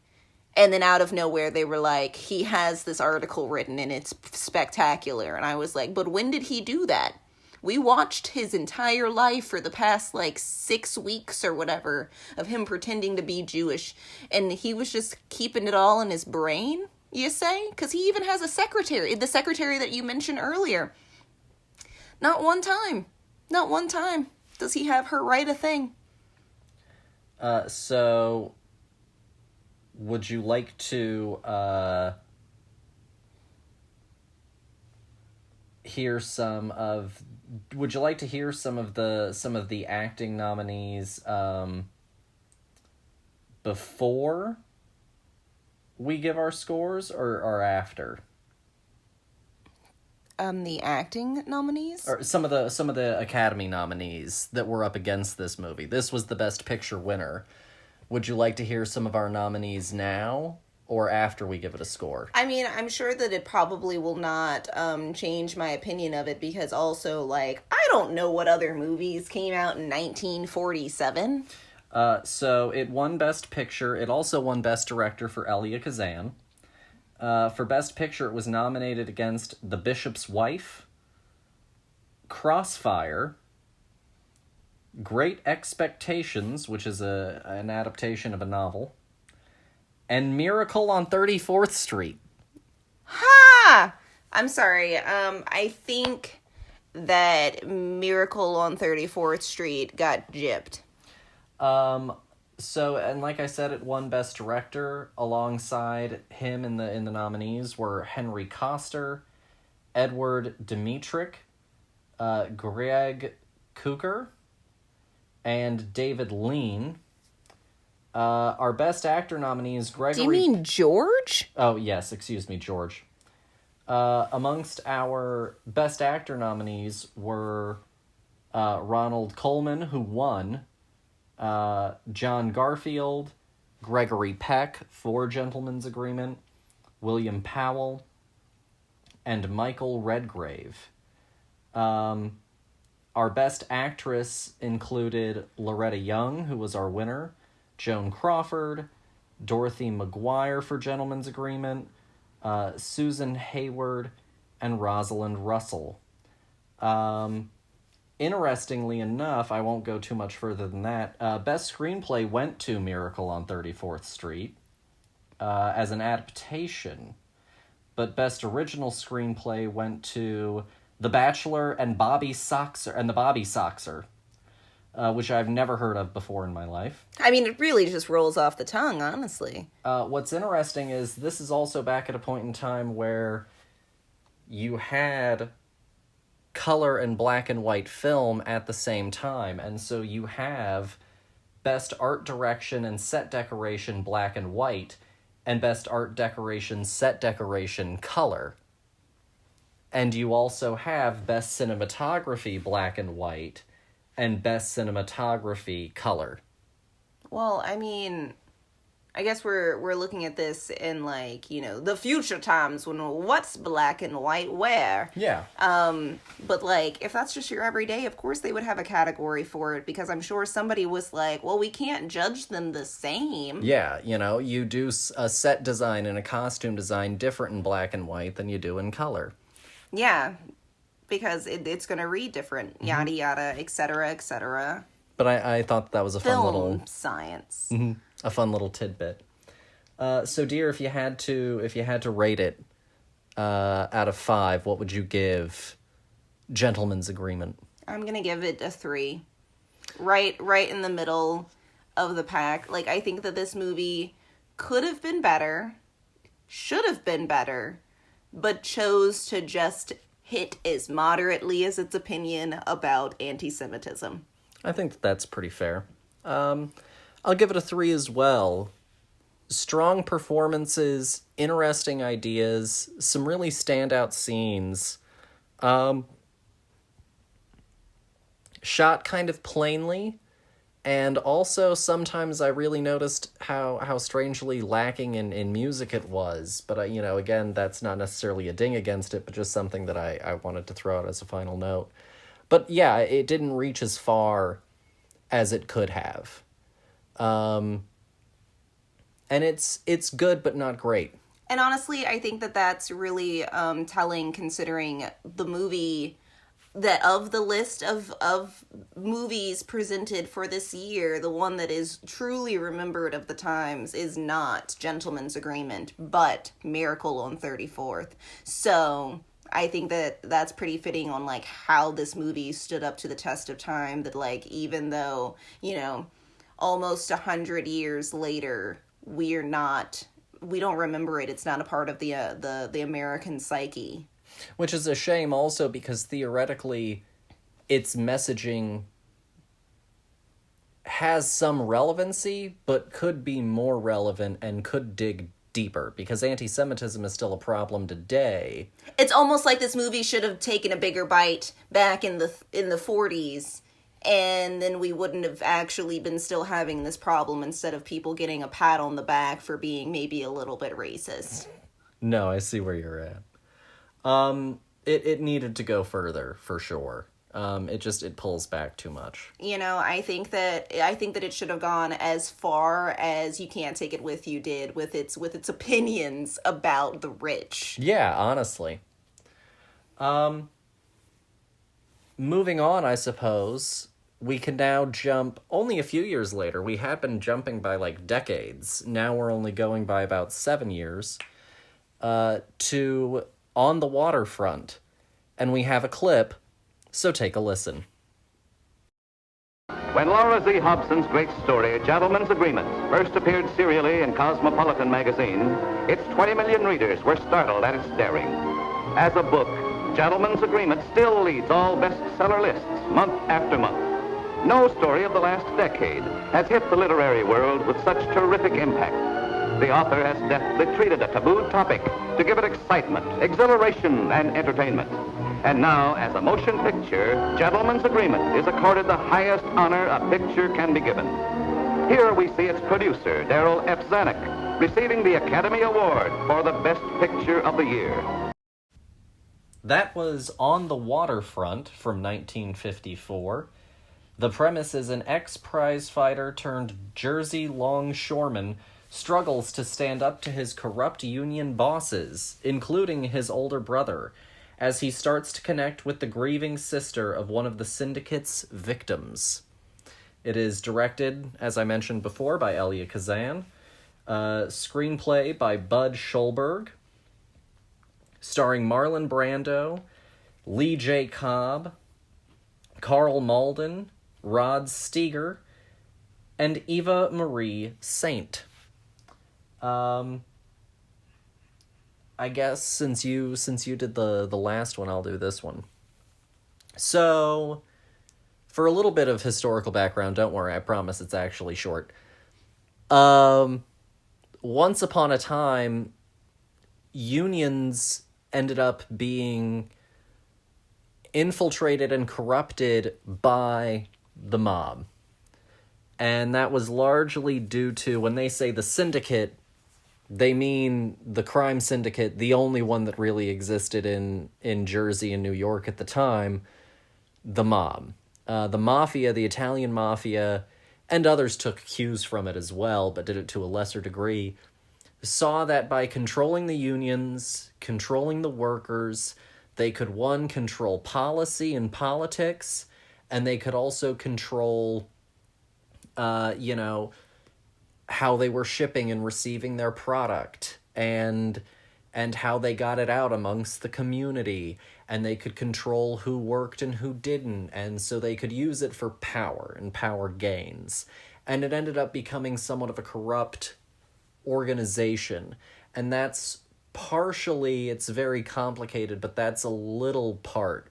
And then out of nowhere, they were like, he has this article written and it's spectacular. And I was like, but when did he do that? We watched his entire life for the past, like, 6 weeks or whatever of him pretending to be Jewish. And he was just keeping it all in his brain, you say? Because he even has a secretary, the secretary that you mentioned earlier. Not one time does he have her write a thing. So would you like to hear some of the acting nominees before we give our scores, or after? The acting nominees? Or some of the Academy nominees that were up against this movie. This was the Best Picture winner. Would you like to hear some of our nominees now, or after we give it a score? I mean, I'm sure that it probably will not change my opinion of it, because also, like, I don't know what other movies came out in 1947. So it won Best Picture. It also won Best Director for Elia Kazan. For Best Picture, it was nominated against The Bishop's Wife, Crossfire, Great Expectations, which is an adaptation of a novel, and Miracle on 34th Street. Ha! I'm sorry. I think that Miracle on 34th Street got gypped. So, and like I said, it won Best Director. Alongside him in the nominees were Henry Koster, Edward Dmytryk, Greg Cooker, and David Lean. Our Best Actor nominees, Gregory... Do you mean George? Oh, yes, excuse me, George. Amongst our Best Actor nominees were Ronald Colman, who won, John Garfield, Gregory Peck for Gentleman's Agreement, William Powell, and Michael Redgrave. Our Best Actress included Loretta Young, who was our winner, Joan Crawford, Dorothy McGuire for Gentleman's Agreement, Susan Hayward, and Rosalind Russell. Interestingly enough, I won't go too much further than that, Best Screenplay went to Miracle on 34th Street as an adaptation, but Best Original Screenplay went to The Bachelor and the Bobby Soxer, which I've never heard of before in my life. I mean, it really just rolls off the tongue, honestly. What's interesting is this is also back at a point in time where you had color and black and white film at the same time, and so you have best art direction and set decoration black and white, and best art decoration, set decoration, color. And you also have best cinematography black and white, and best cinematography color. Well, I mean, I guess we're looking at this in, like, you know, the future times when what's black and white where. Yeah. But, like, if that's just your everyday, of course they would have a category for it, because I'm sure somebody was like, well, we can't judge them the same. Yeah, you know, you do a set design and a costume design different in black and white than you do in color. Yeah, because it's going to read different, yada, yada, et cetera, et cetera. But I thought that was a fun little... Film science. A fun little tidbit. So, dear, if you had to rate it out of 5, what would you give Gentleman's Agreement? I'm gonna give it a 3. Right in the middle of the pack. Like, I think that this movie could have been better, should have been better, but chose to just hit as moderately as its opinion about anti-Semitism. I think that's pretty fair. I'll give it a 3 as well. Strong performances, interesting ideas, some really standout scenes. Shot kind of plainly, and also sometimes I really noticed how strangely lacking in music it was. But, again, that's not necessarily a ding against it, but just something that I wanted to throw out as a final note. But yeah, it didn't reach as far as it could have. And it's good, but not great. And honestly, I think that that's really telling, considering the movie that of the list of movies presented for this year, the one that is truly remembered of the times is not Gentleman's Agreement, but Miracle on 34th. So I think that that's pretty fitting on, like, how this movie stood up to the test of time, that, like, even though, almost 100 years later, we don't remember it. It's not a part of the American psyche. Which is a shame also, because theoretically its messaging has some relevancy, but could be more relevant and could dig deeper, because anti-Semitism is still a problem today. It's almost like this movie should have taken a bigger bite back in the 40s, and then we wouldn't have actually been still having this problem, instead of people getting a pat on the back for being maybe a little bit racist. No, I see where you're at. It needed to go further, for sure. It pulls back too much. I think that it should have gone as far as You Can't Take It With You did with its opinions about the rich. Yeah, honestly. Moving on, I suppose, we can now jump only a few years later. We had been jumping by, like, decades. Now we're only going by about 7 years, to On the Waterfront. And we have a clip, so take a listen. When Laura Z. Hobson's great story, Gentleman's Agreement, first appeared serially in Cosmopolitan magazine, its 20 million readers were startled at its daring. As a book, Gentleman's Agreement still leads all bestseller lists month after month. No story of the last decade has hit the literary world with such terrific impact. The author has deftly treated a taboo topic to give it excitement, exhilaration, and entertainment. And now, as a motion picture, Gentleman's Agreement is accorded the highest honor a picture can be given. Here we see its producer, Darryl F. Zanuck, receiving the Academy Award for the Best Picture of the Year. That was On the Waterfront from 1954. The premise is an ex-prize fighter turned Jersey longshoreman struggles to stand up to his corrupt union bosses, including his older brother, as he starts to connect with the grieving sister of one of the syndicate's victims. It is directed, as I mentioned before, by Elia Kazan. Screenplay by Bud Schulberg. Starring Marlon Brando, Lee J. Cobb, Carl Malden, Rod Steiger, and Eva Marie Saint. I guess since you did the last one, I'll do this one. So, for a little bit of historical background, don't worry, I promise it's actually short. Once upon a time, unions ended up being infiltrated and corrupted by the mob. And that was largely due to, when they say the syndicate, they mean the crime syndicate, the only one that really existed in Jersey and New York at the time, the mob. The mafia, the Italian mafia, and others took cues from it as well, but did it to a lesser degree, saw that by controlling the unions, controlling the workers, they could, one, control policy and politics, and they could also control, how they were shipping and receiving their product, and how they got it out amongst the community, and they could control who worked and who didn't, and so they could use it for power and power gains. And it ended up becoming somewhat of a corrupt organization, and that's partially, it's very complicated, but that's a little part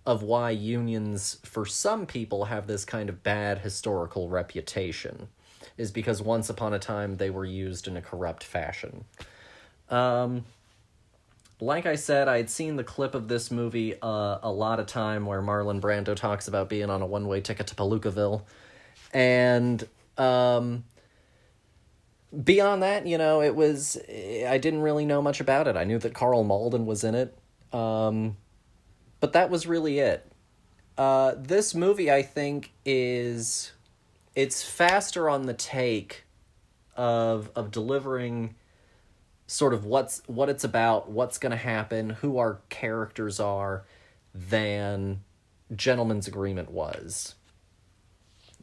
of why unions, for some people, have this kind of bad historical reputation, is because once upon a time they were used in a corrupt fashion. Like I said, I'd seen the clip of this movie a lot of time where Marlon Brando talks about being on a one-way ticket to Palookaville, and beyond that, it was, I didn't really know much about it. I knew that Carl Malden was in it, but that was really it. This movie, I think, it's faster on the take of delivering sort of what it's about, what's going to happen, who our characters are, than Gentleman's Agreement was.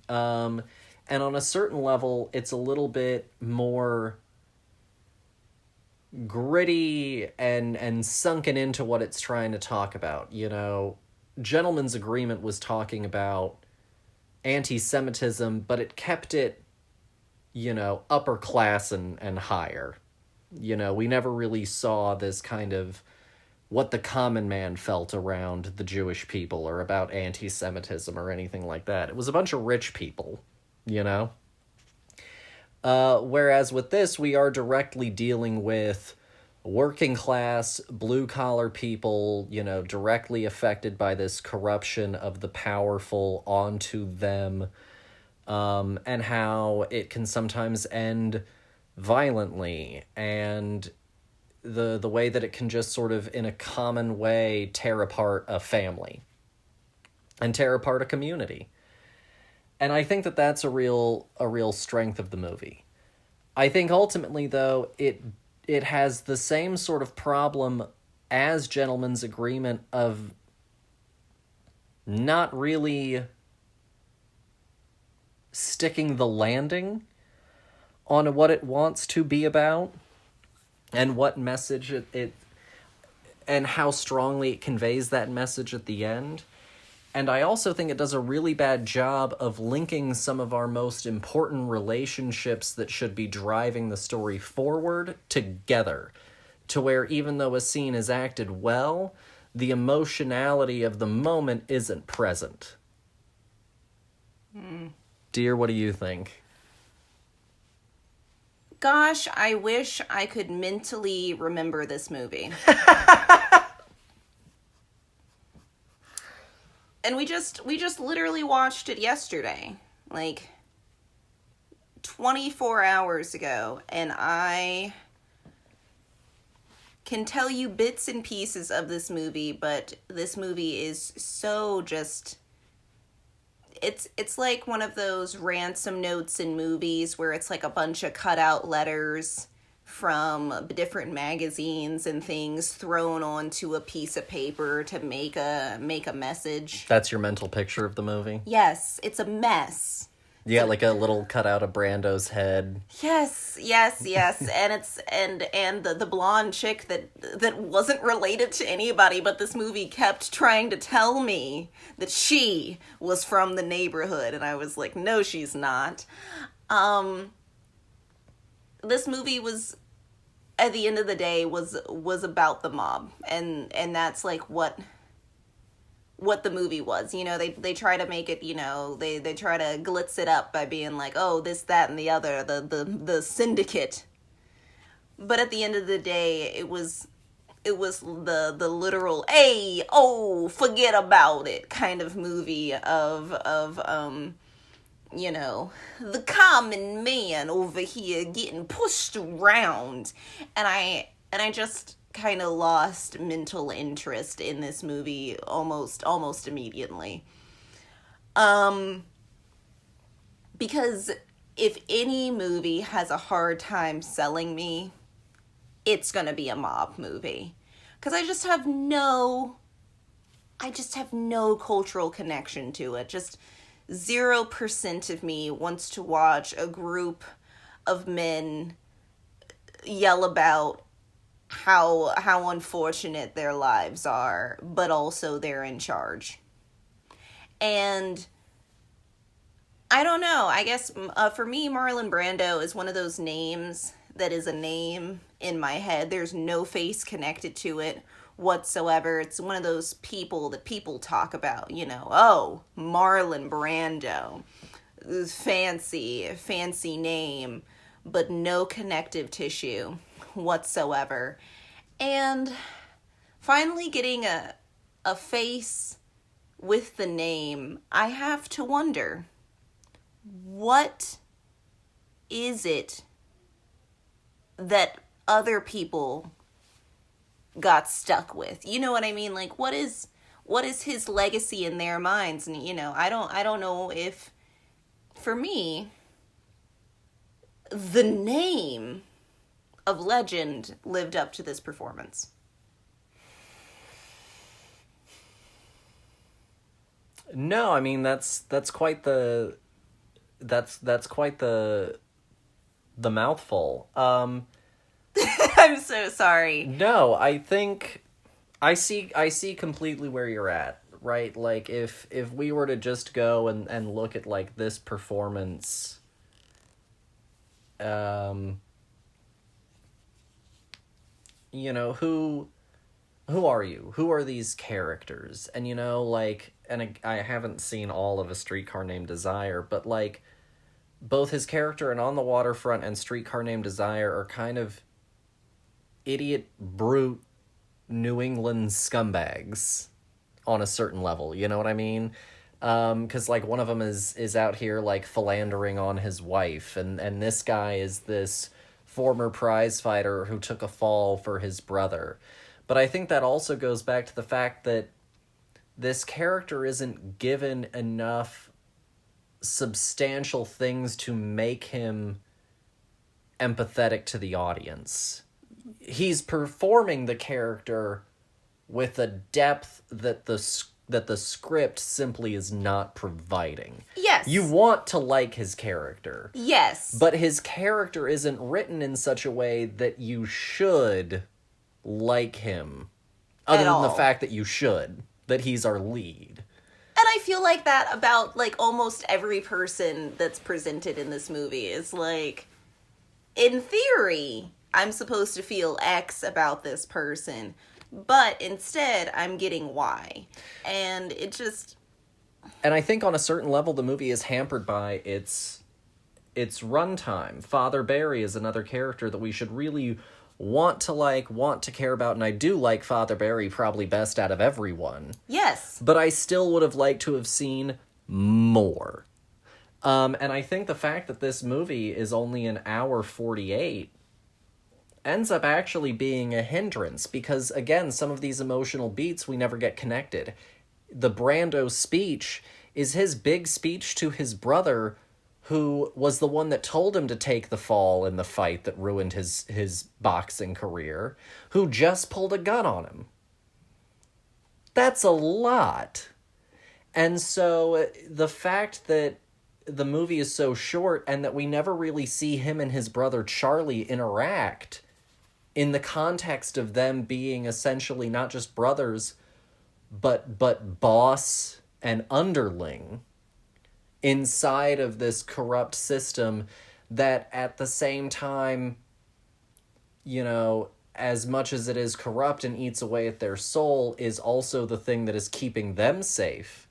And on a certain level, it's a little bit more gritty and sunken into what it's trying to talk about. Gentleman's Agreement was talking about anti-Semitism, but it kept it, upper class and higher. We never really saw this kind of what the common man felt around the Jewish people or about anti-Semitism or anything like that. It was a bunch of rich people, whereas with this, we are directly dealing with working class, blue-collar people, directly affected by this corruption of the powerful onto them, and how it can sometimes end violently, and the way that it can just sort of, in a common way, tear apart a family and tear apart a community. And I think that that's a real strength of the movie. I think ultimately, though, it has the same sort of problem as Gentleman's Agreement of not really sticking the landing on what it wants to be about, and what message it and how strongly it conveys that message at the end. And I also think it does a really bad job of linking some of our most important relationships that should be driving the story forward together, to where even though a scene is acted well, the emotionality of the moment isn't present. Dear, what do you think? Gosh, I wish I could mentally remember this movie. And we just literally watched it yesterday, like 24 hours ago, and I can tell you bits and pieces of this movie, but this movie is so just, it's like one of those ransom notes in movies where it's like a bunch of cutout letters from different magazines and things thrown onto a piece of paper to make a message. That's your mental picture of the movie? Yes, it's a mess. Yeah, like a little cutout of Brando's head. Yes, yes, yes. And it's and the blonde chick that wasn't related to anybody, but this movie kept trying to tell me that she was from the neighborhood, and I was like, no, she's not. This movie was, at the end of the day, was about the mob, and that's like what the movie was. You know, they try to make it, you know, they try to glitz it up by being like, oh, this, that, and the other, the syndicate. But at the end of the day, it was the literal, hey, oh, forget about it kind of movie of you know, the common man over here getting pushed around. And I just kind of lost mental interest in this movie almost immediately. Because if any movie has a hard time selling me, it's gonna be a mob movie. Because I just have no cultural connection to it. Just 0% of me wants to watch a group of men yell about how unfortunate their lives are, but also they're in charge. And I don't know, I guess for me, Marlon Brando is one of those names that is a name in my head. There's no face connected to it whatsoever. It's one of those people that people talk about, you know, oh, Marlon Brando, fancy name, but no connective tissue whatsoever. And finally getting a face with the name, I have to wonder, what is it that other people got stuck with? You know what I mean? Like, what is his legacy in their minds? And, you know, I don't know if, for me, the name of legend lived up to this performance. No, I mean that's quite the mouthful. I'm so sorry. No, I think I see completely where you're at, right? Like if we were to just go and look at like this performance, you know, who are you? Who are these characters? And you know, like, and I haven't seen all of A Streetcar Named Desire, but like both his character in On the Waterfront and Streetcar Named Desire are kind of idiot, brute, New England scumbags on a certain level, you know what I mean? Because like one of them is out here like philandering on his wife, and this guy is this former prize fighter who took a fall for his brother. But I think that also goes back to the fact that this character isn't given enough substantial things to make him empathetic to the audience. He's performing the character with a depth that the script simply is not providing. Yes. You want to like his character. Yes. But his character isn't written in such a way that you should like him. Other than the fact that you should. That he's our lead. And I feel like that about, like, almost every person that's presented in this movie is, like, in theory, I'm supposed to feel X about this person, but instead, I'm getting Y. And it just... And I think on a certain level, the movie is hampered by its runtime. Father Barry is another character that we should really want to care about, and I do like Father Barry probably best out of everyone. Yes. But I still would have liked to have seen more. And I think the fact that this movie is only an hour 48 ends up actually being a hindrance, because, again, some of these emotional beats we never get connected. The Brando speech is his big speech to his brother, who was the one that told him to take the fall in the fight that ruined his boxing career, who just pulled a gun on him. That's a lot. And so the fact that the movie is so short and that we never really see him and his brother Charlie interact in the context of them being essentially not just brothers, but boss and underling inside of this corrupt system that at the same time, you know, as much as it is corrupt and eats away at their soul, is also the thing that is keeping them safe,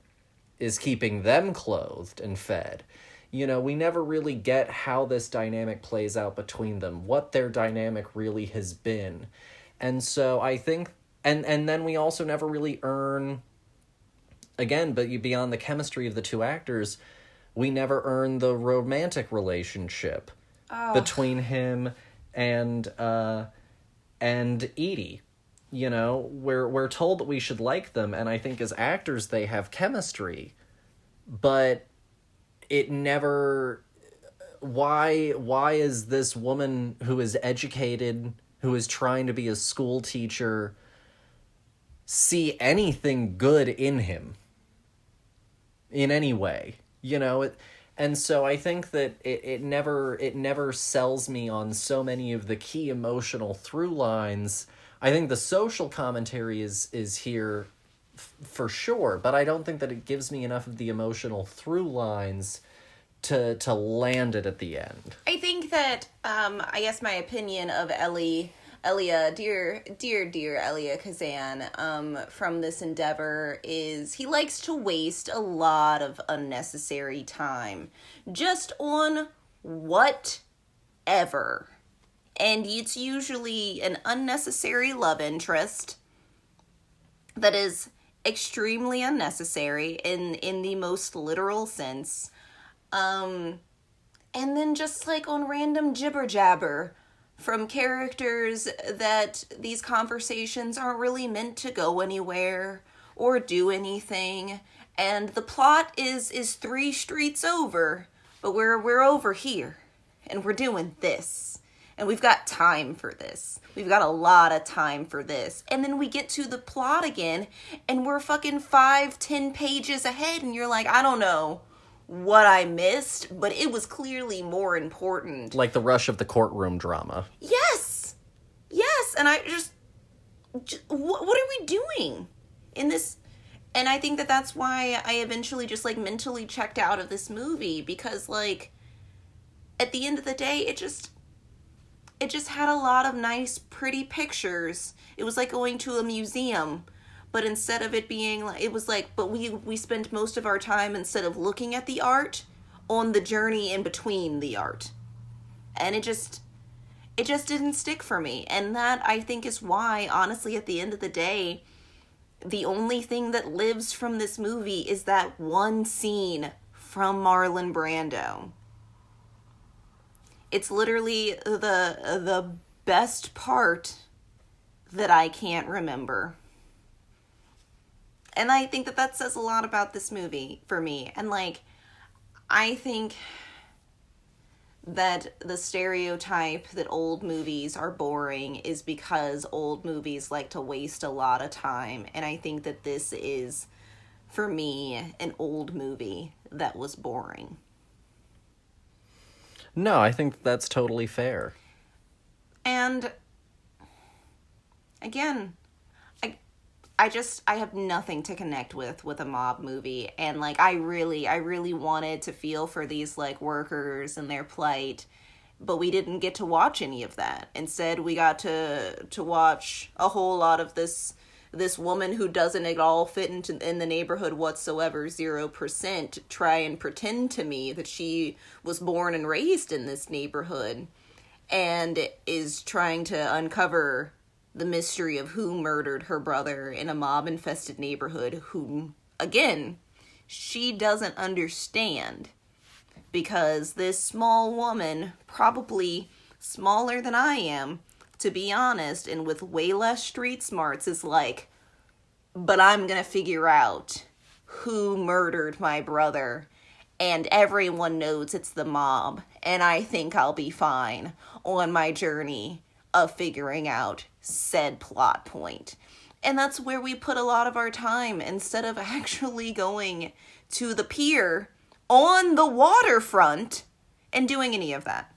is keeping them clothed and fed. You know, we never really get how this dynamic plays out between them, what their dynamic really has been. And so I think, and then we also never really earn, again, but beyond the chemistry of the two actors, we never earn the romantic relationship between him and Edie. You know, we're told that we should like them, and I think as actors they have chemistry, but it never. Why is this woman who is educated, who is trying to be a school teacher, see anything good in him in any way? You know, and so I think that it never sells me on so many of the key emotional through lines. I think the social commentary is here for sure, but I don't think that it gives me enough of the emotional through lines to land it at the end. I think that, I guess my opinion of Elia, dear Elia Kazan, from this endeavor is he likes to waste a lot of unnecessary time just on whatever. And it's usually an unnecessary love interest that is extremely unnecessary in the most literal sense. And then just like on random jibber jabber from characters that these conversations aren't really meant to go anywhere or do anything. And the plot is 3 streets over, but we're over here and we're doing this. And we've got time for this. We've got a lot of time for this. And then we get to the plot again and we're fucking 5-10 pages ahead and you're like, I don't know what I missed, but it was clearly more important. Like the rush of the courtroom drama. Yes! Yes! And I just what are we doing in this? And I think that that's why I eventually just like mentally checked out of this movie, because like at the end of the day, it just had a lot of nice, pretty pictures. It was like going to a museum, but instead of it being like, it was like, but we spent most of our time, instead of looking at the art, on the journey in between the art. And it just didn't stick for me. And that, I think, is why, honestly, at the end of the day, the only thing that lives from this movie is that one scene from Marlon Brando. It's literally the best part that I can't remember. And I think that says a lot about this movie for me. And like, I think that the stereotype that old movies are boring is because old movies like to waste a lot of time. And I think that this is, for me, an old movie that was boring. No, I think that's totally fair. And again, I have nothing to connect with a mob movie. And like, I really wanted to feel for these like workers and their plight, but we didn't get to watch any of that. Instead, we got to watch a whole lot of this woman who doesn't at all fit in the neighborhood whatsoever, 0%, try and pretend to me that she was born and raised in this neighborhood and is trying to uncover the mystery of who murdered her brother in a mob-infested neighborhood, whom, again, she doesn't understand. Because this small woman, probably smaller than I am, to be honest, and with way less street smarts, is like, but I'm gonna figure out who murdered my brother, and everyone knows it's the mob, and I think I'll be fine on my journey of figuring out said plot point. And that's where we put a lot of our time, instead of actually going to the pier on the waterfront and doing any of that.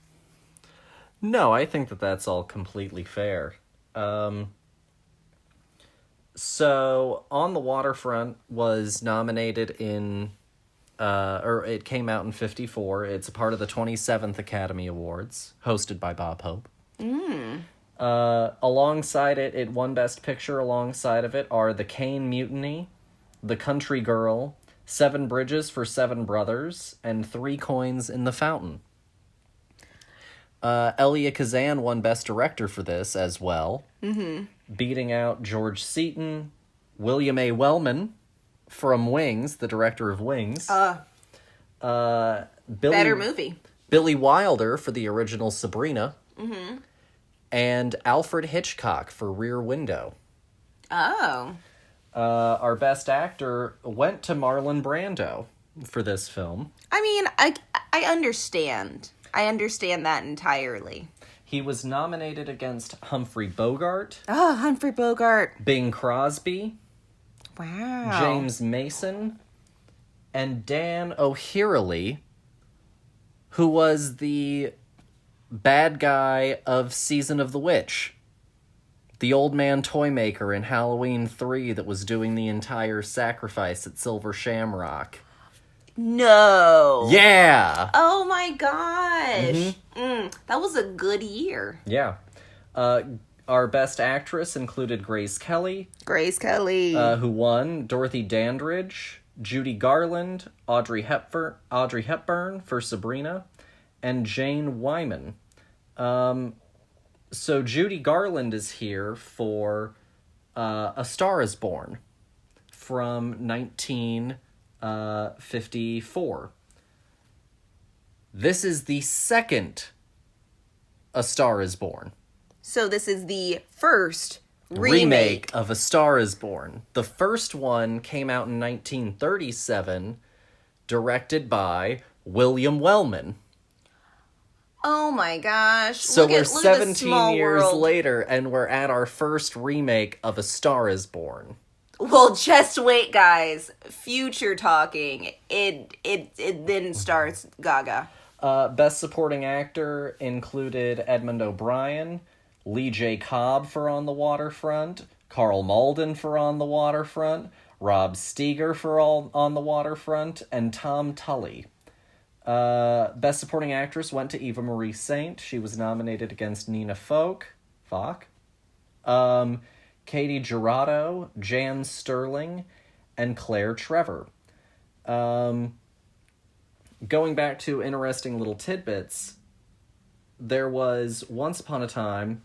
No, I think that that's all completely fair. So, On the Waterfront was nominated in, or it came out in 1954. It's a part of the 27th Academy Awards, hosted by Bob Hope. Alongside it, it won Best Picture. Alongside of it are The Caine Mutiny, The Country Girl, Seven Bridges for Seven Brothers, and Three Coins in the Fountain. Elia Kazan won Best Director for this as well, beating out George Seaton, William A. Wellman from Wings, the director of Wings. Better movie. Billy Wilder for the original Sabrina. And Alfred Hitchcock for Rear Window. Oh. Our Best Actor went to Marlon Brando for this film. I mean, I understand. I understand that entirely. He was nominated against Humphrey Bogart. Oh, Humphrey Bogart. Bing Crosby. Wow. James Mason. And Dan O'Herlihy, who was the bad guy of Season of the Witch. The old man toy maker in Halloween 3 that was doing the entire sacrifice at Silver Shamrock. No. Yeah! Oh my gosh. That was a good year. Yeah. Our Best Actress included Grace Kelly. Grace Kelly. Who won. Dorothy Dandridge, Judy Garland, Audrey Hepburn for Sabrina, and Jane Wyman. So Judy Garland is here for A Star is Born from 1954. This is the second A Star is Born. So this is the first remake of A Star is Born. The first one came out in 1937, directed by William Wellman. Oh my gosh. So we're 17 years world. later, and we're at our first remake of A Star is Born. Well, just wait, guys. Future talking. It then starts Gaga. Best Supporting Actor included Edmund O'Brien, Lee J. Cobb for On the Waterfront, Carl Malden for On the Waterfront, Rob Steiger for On the Waterfront, and Tom Tully. Best Supporting Actress went to Eva Marie Saint. She was nominated against Nina Falk, Katie Girardo, Jan Sterling, and Claire Trevor. Going back to interesting little tidbits, there was, once upon a time,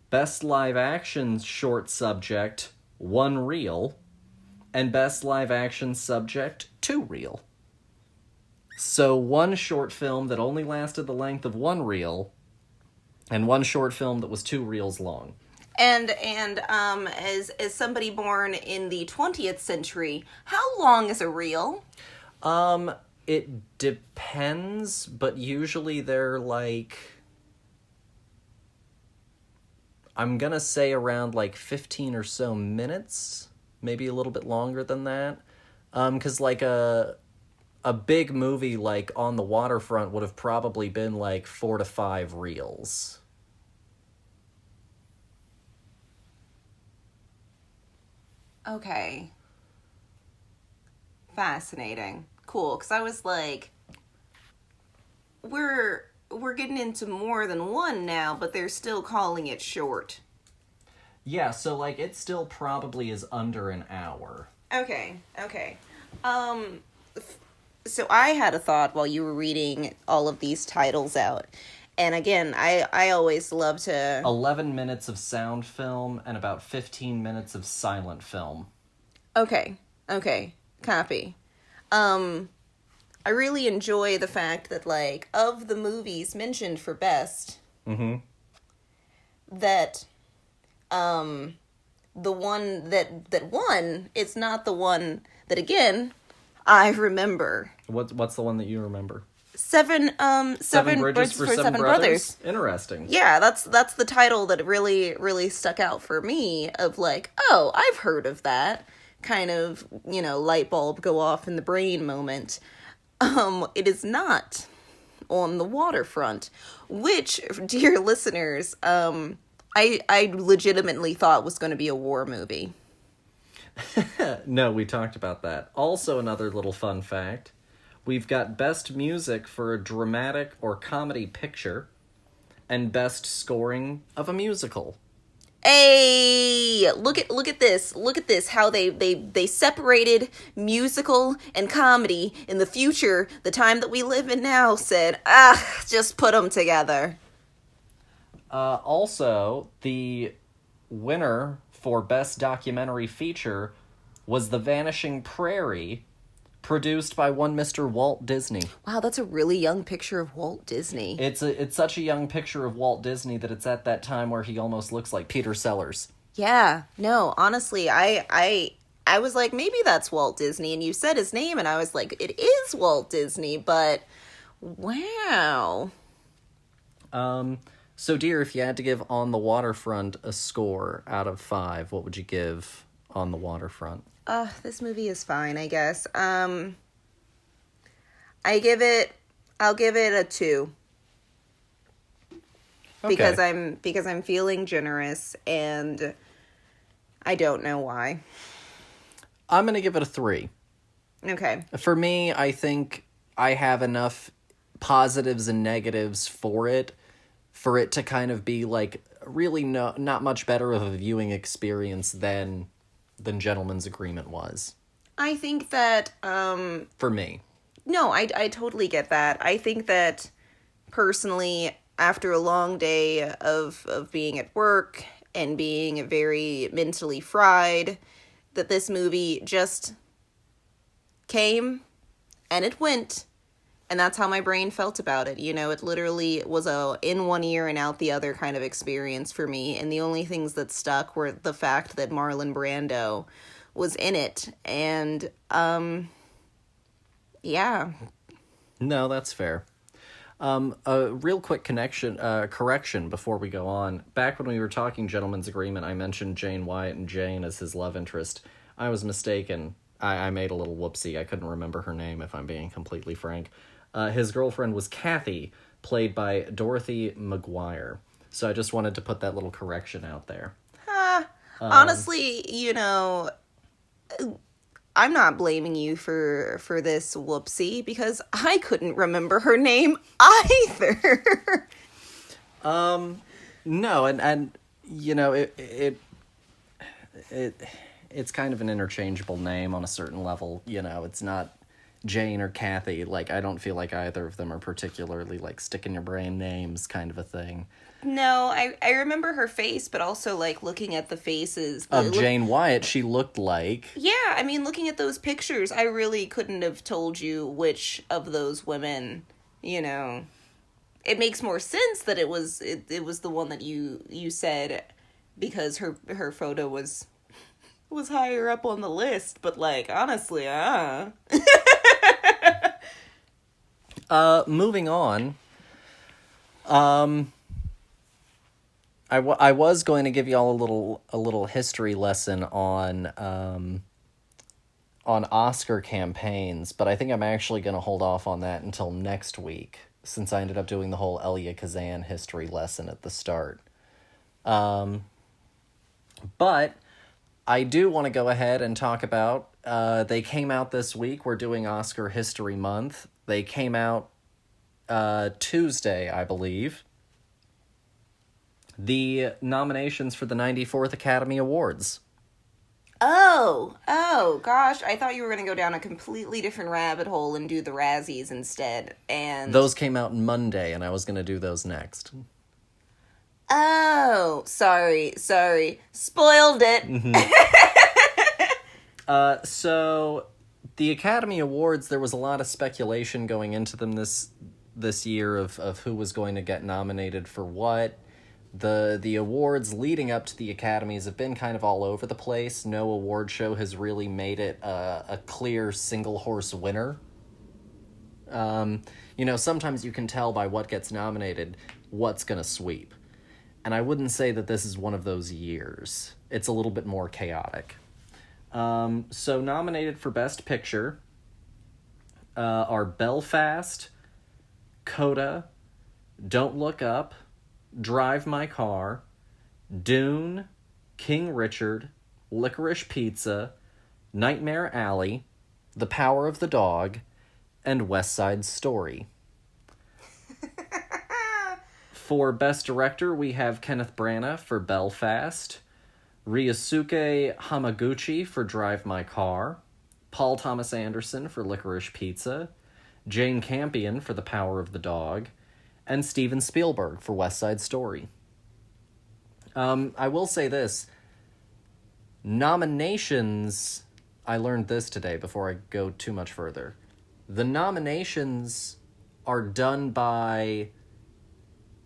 Best Live Action Short Subject, 1 reel, and Best Live Action Subject, 2 reel. So one short film that only lasted the length of 1 reel, and one short film that was 2 reels long. And as somebody born in the 20th century, how long is a reel? It depends, but usually they're like, I'm gonna say around like 15 or so minutes, maybe a little bit longer than that. 'Cause like a big movie like On the Waterfront would have probably been like 4 to 5 reels. Okay. Fascinating. Cool, because I was like, we're getting into more than one now, but they're still calling it short. Yeah, so like it still probably is under an hour. Okay. So I had a thought while you were reading all of these titles out. And again, I always love to... 11 minutes of sound film and about 15 minutes of silent film. Okay. Copy. I really enjoy the fact that, like, of the movies mentioned for best, that, the one that won, it's not the one that, again, I remember. What's the one that you remember? Seven Bridges for Seven Brothers. Interesting. Yeah, that's the title that really, really stuck out for me of like, oh, I've heard of that kind of, light bulb go off in the brain moment. It is not On the Waterfront, which, dear listeners, I legitimately thought was going to be a war movie. No, we talked about that. Also, another little fun fact. We've got Best Music for a Dramatic or Comedy Picture and Best Scoring of a Musical. Hey, look at this. Look at this. How they separated musical and comedy in the future. The time that we live in now said, just put them together. Also, the winner for Best Documentary Feature was The Vanishing Prairie, produced by one Mr. Walt Disney. Wow, that's a really young picture of Walt Disney. It's such a young picture of Walt Disney that it's at that time where he almost looks like Peter Sellers. Yeah, no, honestly, I was like, maybe that's Walt Disney, and you said his name, and I was like, it is Walt Disney, but wow. So, dear, if you had to give On the Waterfront a score out of 5, what would you give On the Waterfront? This movie is fine, I guess. I'll give it a 2. Okay. Because I'm feeling generous, and I don't know why. I'm going to give it a 3. Okay. For me, I think I have enough positives and negatives for it to kind of be like really not much better of a viewing experience than Gentleman's Agreement was. I think that for me. No, I totally get that. I think that personally, after a long day of being at work and being very mentally fried, that this movie just came and it went. And that's how my brain felt about it. You know, it literally was a in one ear and out the other kind of experience for me. And the only things that stuck were the fact that Marlon Brando was in it. And, yeah. No, that's fair. A real quick correction before we go on. Back when we were talking Gentleman's Agreement, I mentioned Jane Wyatt and Jane as his love interest. I was mistaken. I made a little whoopsie. I couldn't remember her name, if I'm being completely frank. His girlfriend was Kathy, played by Dorothy McGuire. So I just wanted to put that little correction out there. Honestly, you know, I'm not blaming you for this whoopsie because I couldn't remember her name either. No, and you know, it's kind of an interchangeable name on a certain level. You know, it's not Jane or Kathy. Like, I don't feel like either of them are particularly like stick in your brain names kind of a thing. No, I remember her face, but also like looking at the faces Of Jane Wyatt, she looked like... Yeah, I mean, looking at those pictures, I really couldn't have told you which of those women, you know. It makes more sense that it was the one that you said because her photo was higher up on the list, but like honestly, moving on. I was going to give y'all a little history lesson on Oscar campaigns, but I think I'm actually going to hold off on that until next week, since I ended up doing the whole Elia Kazan history lesson at the start. But I do want to go ahead and talk about, they came out this week. We're doing Oscar History Month. They came out Tuesday, I believe. The nominations for the 94th Academy Awards. Oh, gosh, I thought you were going to go down a completely different rabbit hole and do the Razzies instead, and... Those came out Monday, and I was going to do those next. Oh, sorry, spoiled it. Mm-hmm. So, the Academy Awards, there was a lot of speculation going into them this year of who was going to get nominated for what. The awards leading up to the Academies have been kind of all over the place. No award show has really made it a clear single-horse winner. You know, sometimes you can tell by what gets nominated what's going to sweep. And I wouldn't say that this is one of those years. It's a little bit more chaotic. So nominated for Best Picture, are Belfast, Coda, Don't Look Up, Drive My Car, Dune, King Richard, Licorice Pizza, Nightmare Alley, The Power of the Dog, and West Side Story. For Best Director, we have Kenneth Branagh for Belfast, Ryosuke Hamaguchi for Drive My Car, Paul Thomas Anderson for Licorice Pizza, Jane Campion for The Power of the Dog, and Steven Spielberg for West Side Story. I will say this. Nominations, I learned this today before I go too much further. The nominations are done by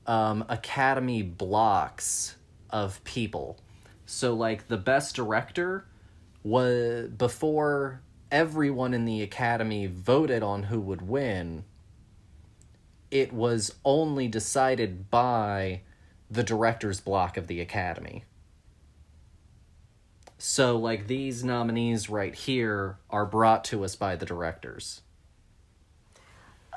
Academy blocks of people. So, like, the Best Director was, before everyone in the Academy voted on who would win, it was only decided by the director's block of the Academy. So, like, these nominees right here are brought to us by the directors.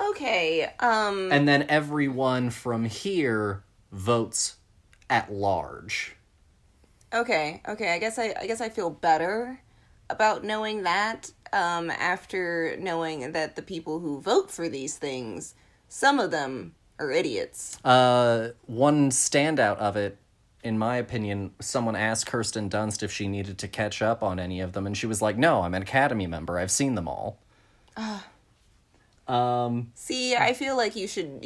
Okay, And then everyone from here votes at large. Okay. I guess I feel better about knowing that after knowing that the people who vote for these things, some of them are idiots. One standout of it, in my opinion, someone asked Kirsten Dunst if she needed to catch up on any of them, and she was like, "No, I'm an Academy member. I've seen them all." See, I feel like you should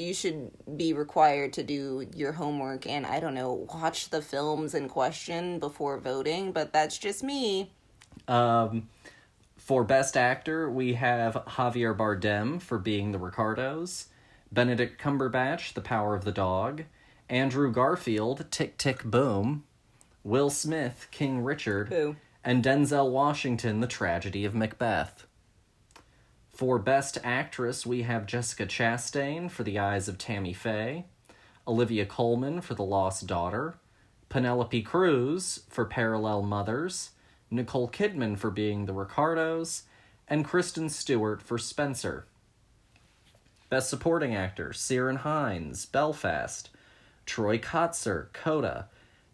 be required to do your homework and, I don't know, watch the films in question before voting, but that's just me. For Best Actor, we have Javier Bardem for Being the Ricardos, Benedict Cumberbatch, The Power of the Dog, Andrew Garfield, Tick, Tick, Boom, Will Smith, King Richard, Boo. and Denzel Washington, The Tragedy of Macbeth. For Best Actress, we have Jessica Chastain for The Eyes of Tammy Faye, Olivia Colman for The Lost Daughter, Penelope Cruz for Parallel Mothers, Nicole Kidman for Being the Ricardos, and Kristen Stewart for Spencer. Best Supporting Actor, Ciarán Hinds, Belfast, Troy Kotsur, Coda,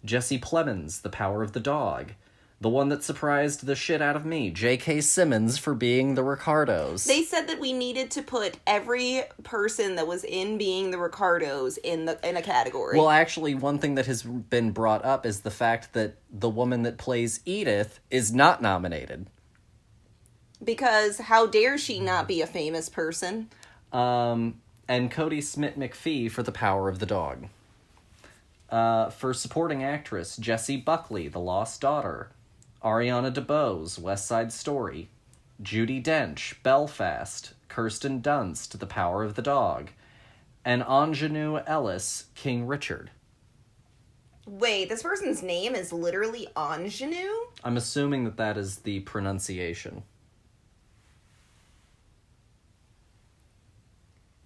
Jesse Plemons, The Power of the Dog, the one that surprised the shit out of me, J.K. Simmons for Being the Ricardos. They said that we needed to put every person that was in Being the Ricardos in a category. Well, actually, one thing that has been brought up is the fact that the woman that plays Edith is not nominated. Because how dare she not be a famous person? And Cody Smith-McPhee for The Power of the Dog. For Supporting Actress, Jessie Buckley, The Lost Daughter, Ariana DeBose, West Side Story, Judi Dench, Belfast, Kirsten Dunst, The Power of the Dog, and Anjanou Ellis, King Richard. Wait, this person's name is literally Anjanou? I'm assuming that that is the pronunciation.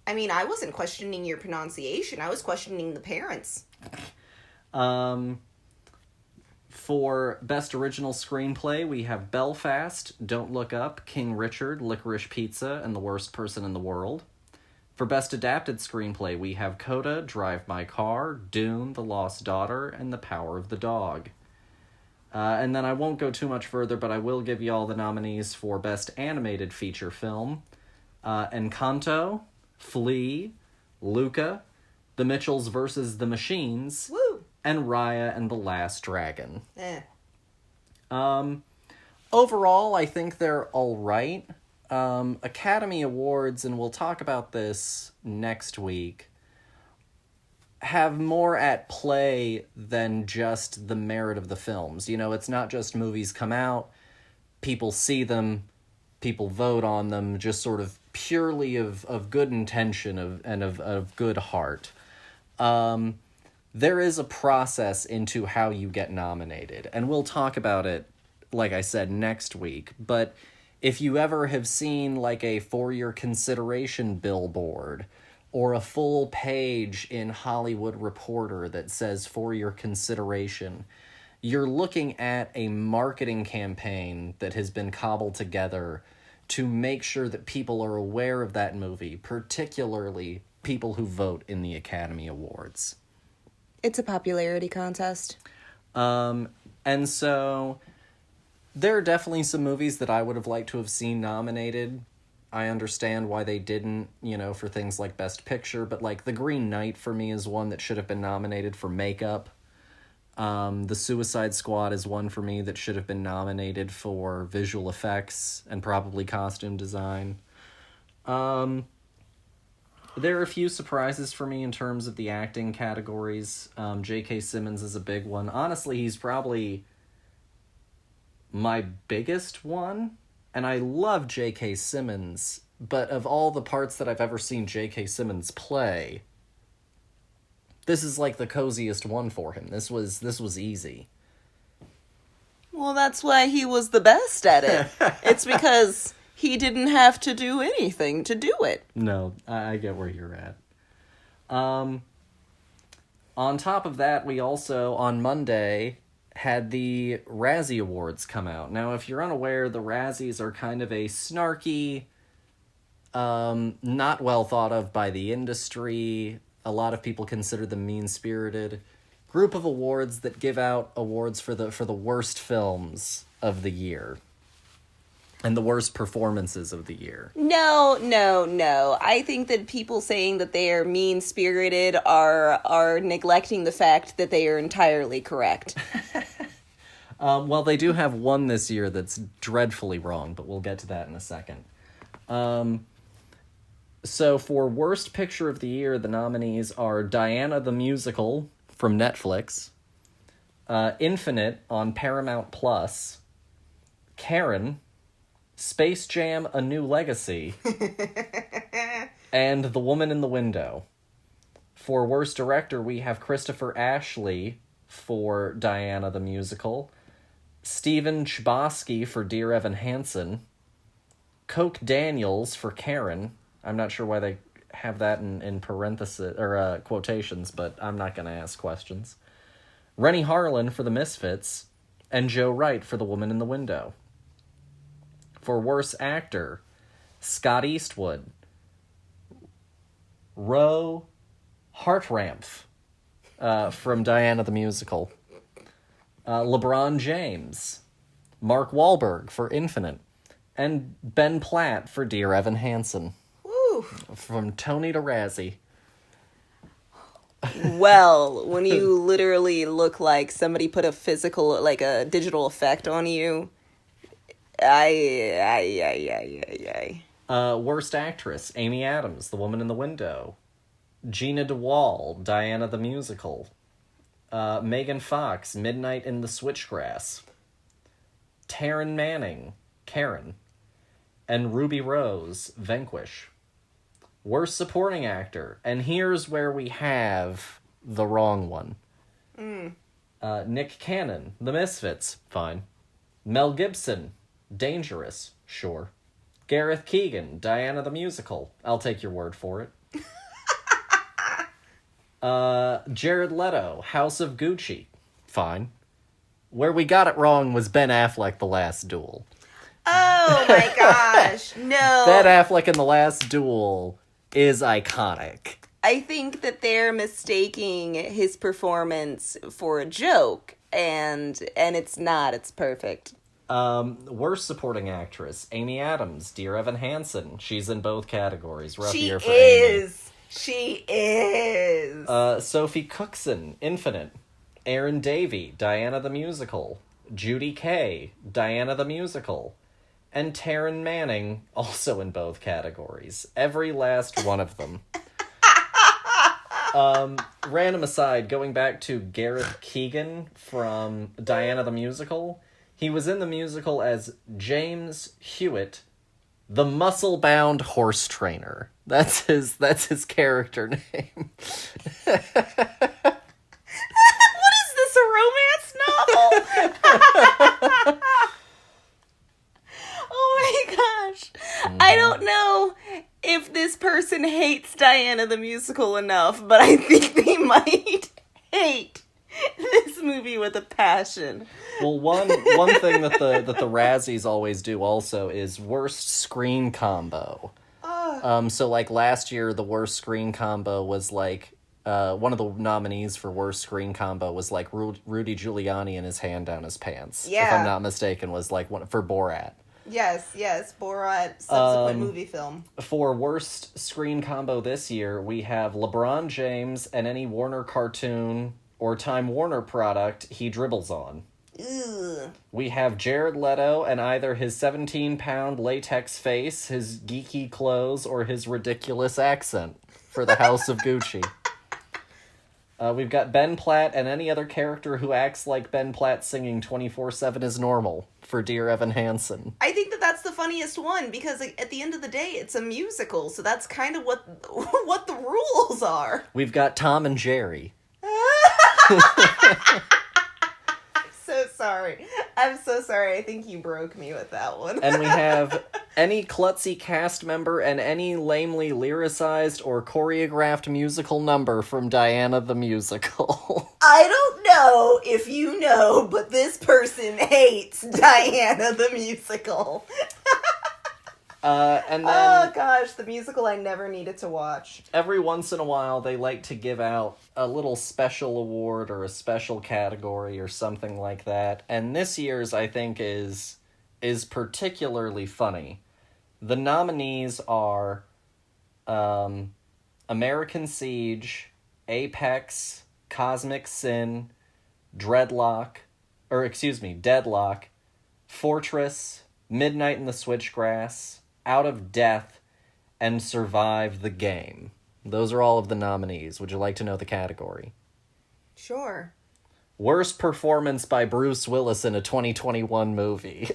I mean, I wasn't questioning your pronunciation. I was questioning the parents. For Best Original Screenplay, we have Belfast, Don't Look Up, King Richard, Licorice Pizza, and The Worst Person in the World. For Best Adapted Screenplay, we have Coda, Drive My Car, Dune, The Lost Daughter, and The Power of the Dog. And then I won't go too much further, but I will give you all the nominees for Best Animated Feature Film. Encanto, Flea, Luca, The Mitchells vs. the Machines, Woo! and Raya and the Last Dragon. Eh. Overall, I think they're all right. Academy Awards, and we'll talk about this next week, have more at play than just the merit of the films. You know, it's not just movies come out, people see them, people vote on them, just sort of purely of good intention of good heart. There is a process into how you get nominated, and we'll talk about it, like I said, next week. But if you ever have seen like a for your consideration billboard or a full page in Hollywood Reporter that says for your consideration, you're looking at a marketing campaign that has been cobbled together to make sure that people are aware of that movie, particularly people who vote in the Academy Awards. It's a popularity contest. And so there are definitely some movies that I would have liked to have seen nominated. I understand why they didn't, for things like Best Picture, but like The Green Knight for me is one that should have been nominated for makeup. The Suicide Squad is one for me that should have been nominated for visual effects and probably costume design. There are a few surprises for me in terms of the acting categories. J.K. Simmons is a big one. Honestly, he's probably my biggest one. And I love J.K. Simmons, but of all the parts that I've ever seen J.K. Simmons play, this is like the coziest one for him. This was easy. Well, that's why he was the best at it. It's because he didn't have to do anything to do it. No, I get where you're at. On top of that, we also, on Monday, had the Razzie Awards come out. Now, if you're unaware, the Razzies are kind of a snarky, not well thought of by the industry, a lot of people consider them mean-spirited, group of awards that give out awards for the worst films of the year. And the worst performances of the year. No. I think that people saying that they are mean-spirited are neglecting the fact that they are entirely correct. Well, they do have one this year that's dreadfully wrong, but we'll get to that in a second. So for Worst Picture of the Year, the nominees are Diana the Musical from Netflix, Infinite on Paramount Plus, Karen, Space Jam: A New Legacy, and The Woman in the Window. For Worst Director, we have Christopher Ashley for Diana the Musical, Steven Chbosky for Dear Evan Hansen, Coke Daniels for Karen. I'm not sure why they have that in parentheses or quotations, but I'm not going to ask questions. Rennie Harlan for The Misfits, and Joe Wright for The Woman in the Window. For Worst Actor, Scott Eastwood, Ro Hartranft from Diana the Musical, LeBron James, Mark Wahlberg for Infinite, and Ben Platt for Dear Evan Hansen. Woo. From Tony to Razzie. Well, when you literally look like somebody put a digital effect on you, Worst Actress, Amy Adams, The Woman in the Window, Gina DeWall, Diana the Musical, Megan Fox, Midnight in the Switchgrass, Taryn Manning, Karen, and Ruby Rose, Vanquish. Worst Supporting Actor, and here's where we have the wrong one. Nick Cannon, The Misfits, fine. Mel Gibson, Dangerous, sure. Gareth Keegan, Diana the Musical, I'll take your word for it. Jared Leto, House of Gucci, fine. Where we got it wrong was Ben Affleck, The Last Duel. Oh my gosh, no. Ben Affleck in The Last Duel is iconic. I think that they're mistaking his performance for a joke, and it's not. It's perfect. Worst Supporting Actress, Amy Adams, Dear Evan Hansen. She's in both categories. Rough year for Amy. She is. Sophie Cookson, Infinite. Aaron Davey, Diana the Musical. Judy Kay, Diana the Musical. And Taryn Manning, also in both categories. Every last one of them. Random aside, going back to Gareth Keegan from Diana the Musical, he was in the musical as James Hewitt, the muscle-bound horse trainer. That's his character name. What is this, a romance novel? Oh my gosh. I don't know if this person hates Diana the Musical enough, but I think they might hate this movie me with a passion. Well, one thing that the Razzies always do also is worst screen combo. So like last year, the worst screen combo was like one of the nominees for worst screen combo was like Rudy Giuliani and his hand down his pants. Yeah. If I'm not mistaken, was like one for Borat. Yes, Borat subsequent movie film. For worst screen combo this year, we have LeBron James and any Warner cartoon or Time Warner product he dribbles on. Ugh. We have Jared Leto and either his 17-pound latex face, his geeky clothes, or his ridiculous accent for the House of Gucci. We've got Ben Platt and any other character who acts like Ben Platt singing 24/7 is normal for Dear Evan Hansen. I think that's the funniest one because at the end of the day, it's a musical, so that's kind of what the rules are. We've got Tom and Jerry. I'm so sorry. I think you broke me with that one. And we have any klutzy cast member and any lamely lyricized or choreographed musical number from Diana the Musical. I don't know if you know, but this person hates Diana the Musical. And then oh gosh, the musical I never needed to watch. Every once in a while, they like to give out a little special award or a special category or something like that. And this year's, I think, is particularly funny. The nominees are American Siege, Apex, Cosmic Sin, Deadlock, Fortress, Midnight in the Switchgrass, Out of Death, and Survive the Game. Those are all of the nominees. Would you like to know the category? Sure. Worst performance by Bruce Willis in a 2021 movie.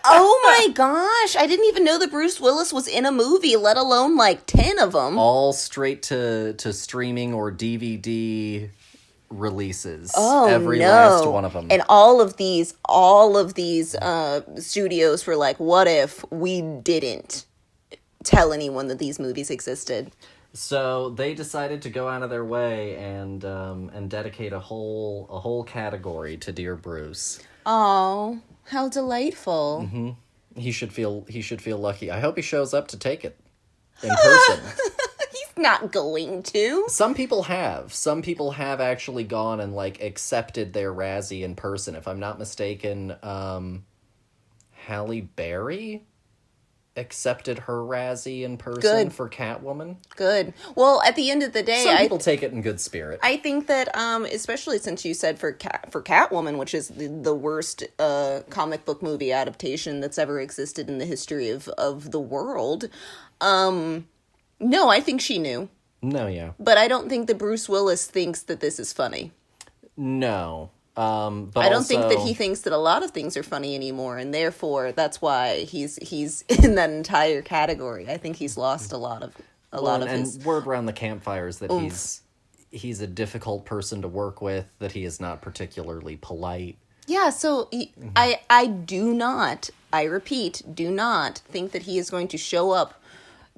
Oh my gosh, I didn't even know that Bruce Willis was in a movie, let alone like 10 of them. All straight to streaming or DVD releases. Oh, every no. last one of them. And all of these studios were like, what if we didn't tell anyone that these movies existed? So they decided to go out of their way and dedicate a whole category to Dear Bruce. Oh, how delightful. Mm-hmm. He should feel lucky. I hope he shows up to take it in person. Not going to. Some people have actually gone and like accepted their Razzie in person. If I'm not mistaken, Halle Berry accepted her Razzie in person for Catwoman. Good. Well, at the end of the day, some people take it in good spirit. I think that, especially since you said for Catwoman, which is the worst comic book movie adaptation that's ever existed in the history of the world. No, I think she knew. No, yeah. But I don't think that Bruce Willis thinks that this is funny. No. But I don't think that he thinks that a lot of things are funny anymore, and therefore that's why he's in that entire category. I think he's lost a lot of his. And word around the campfire is that he's a difficult person to work with, that he is not particularly polite. Yeah, so I do not, I repeat, do not think that he is going to show up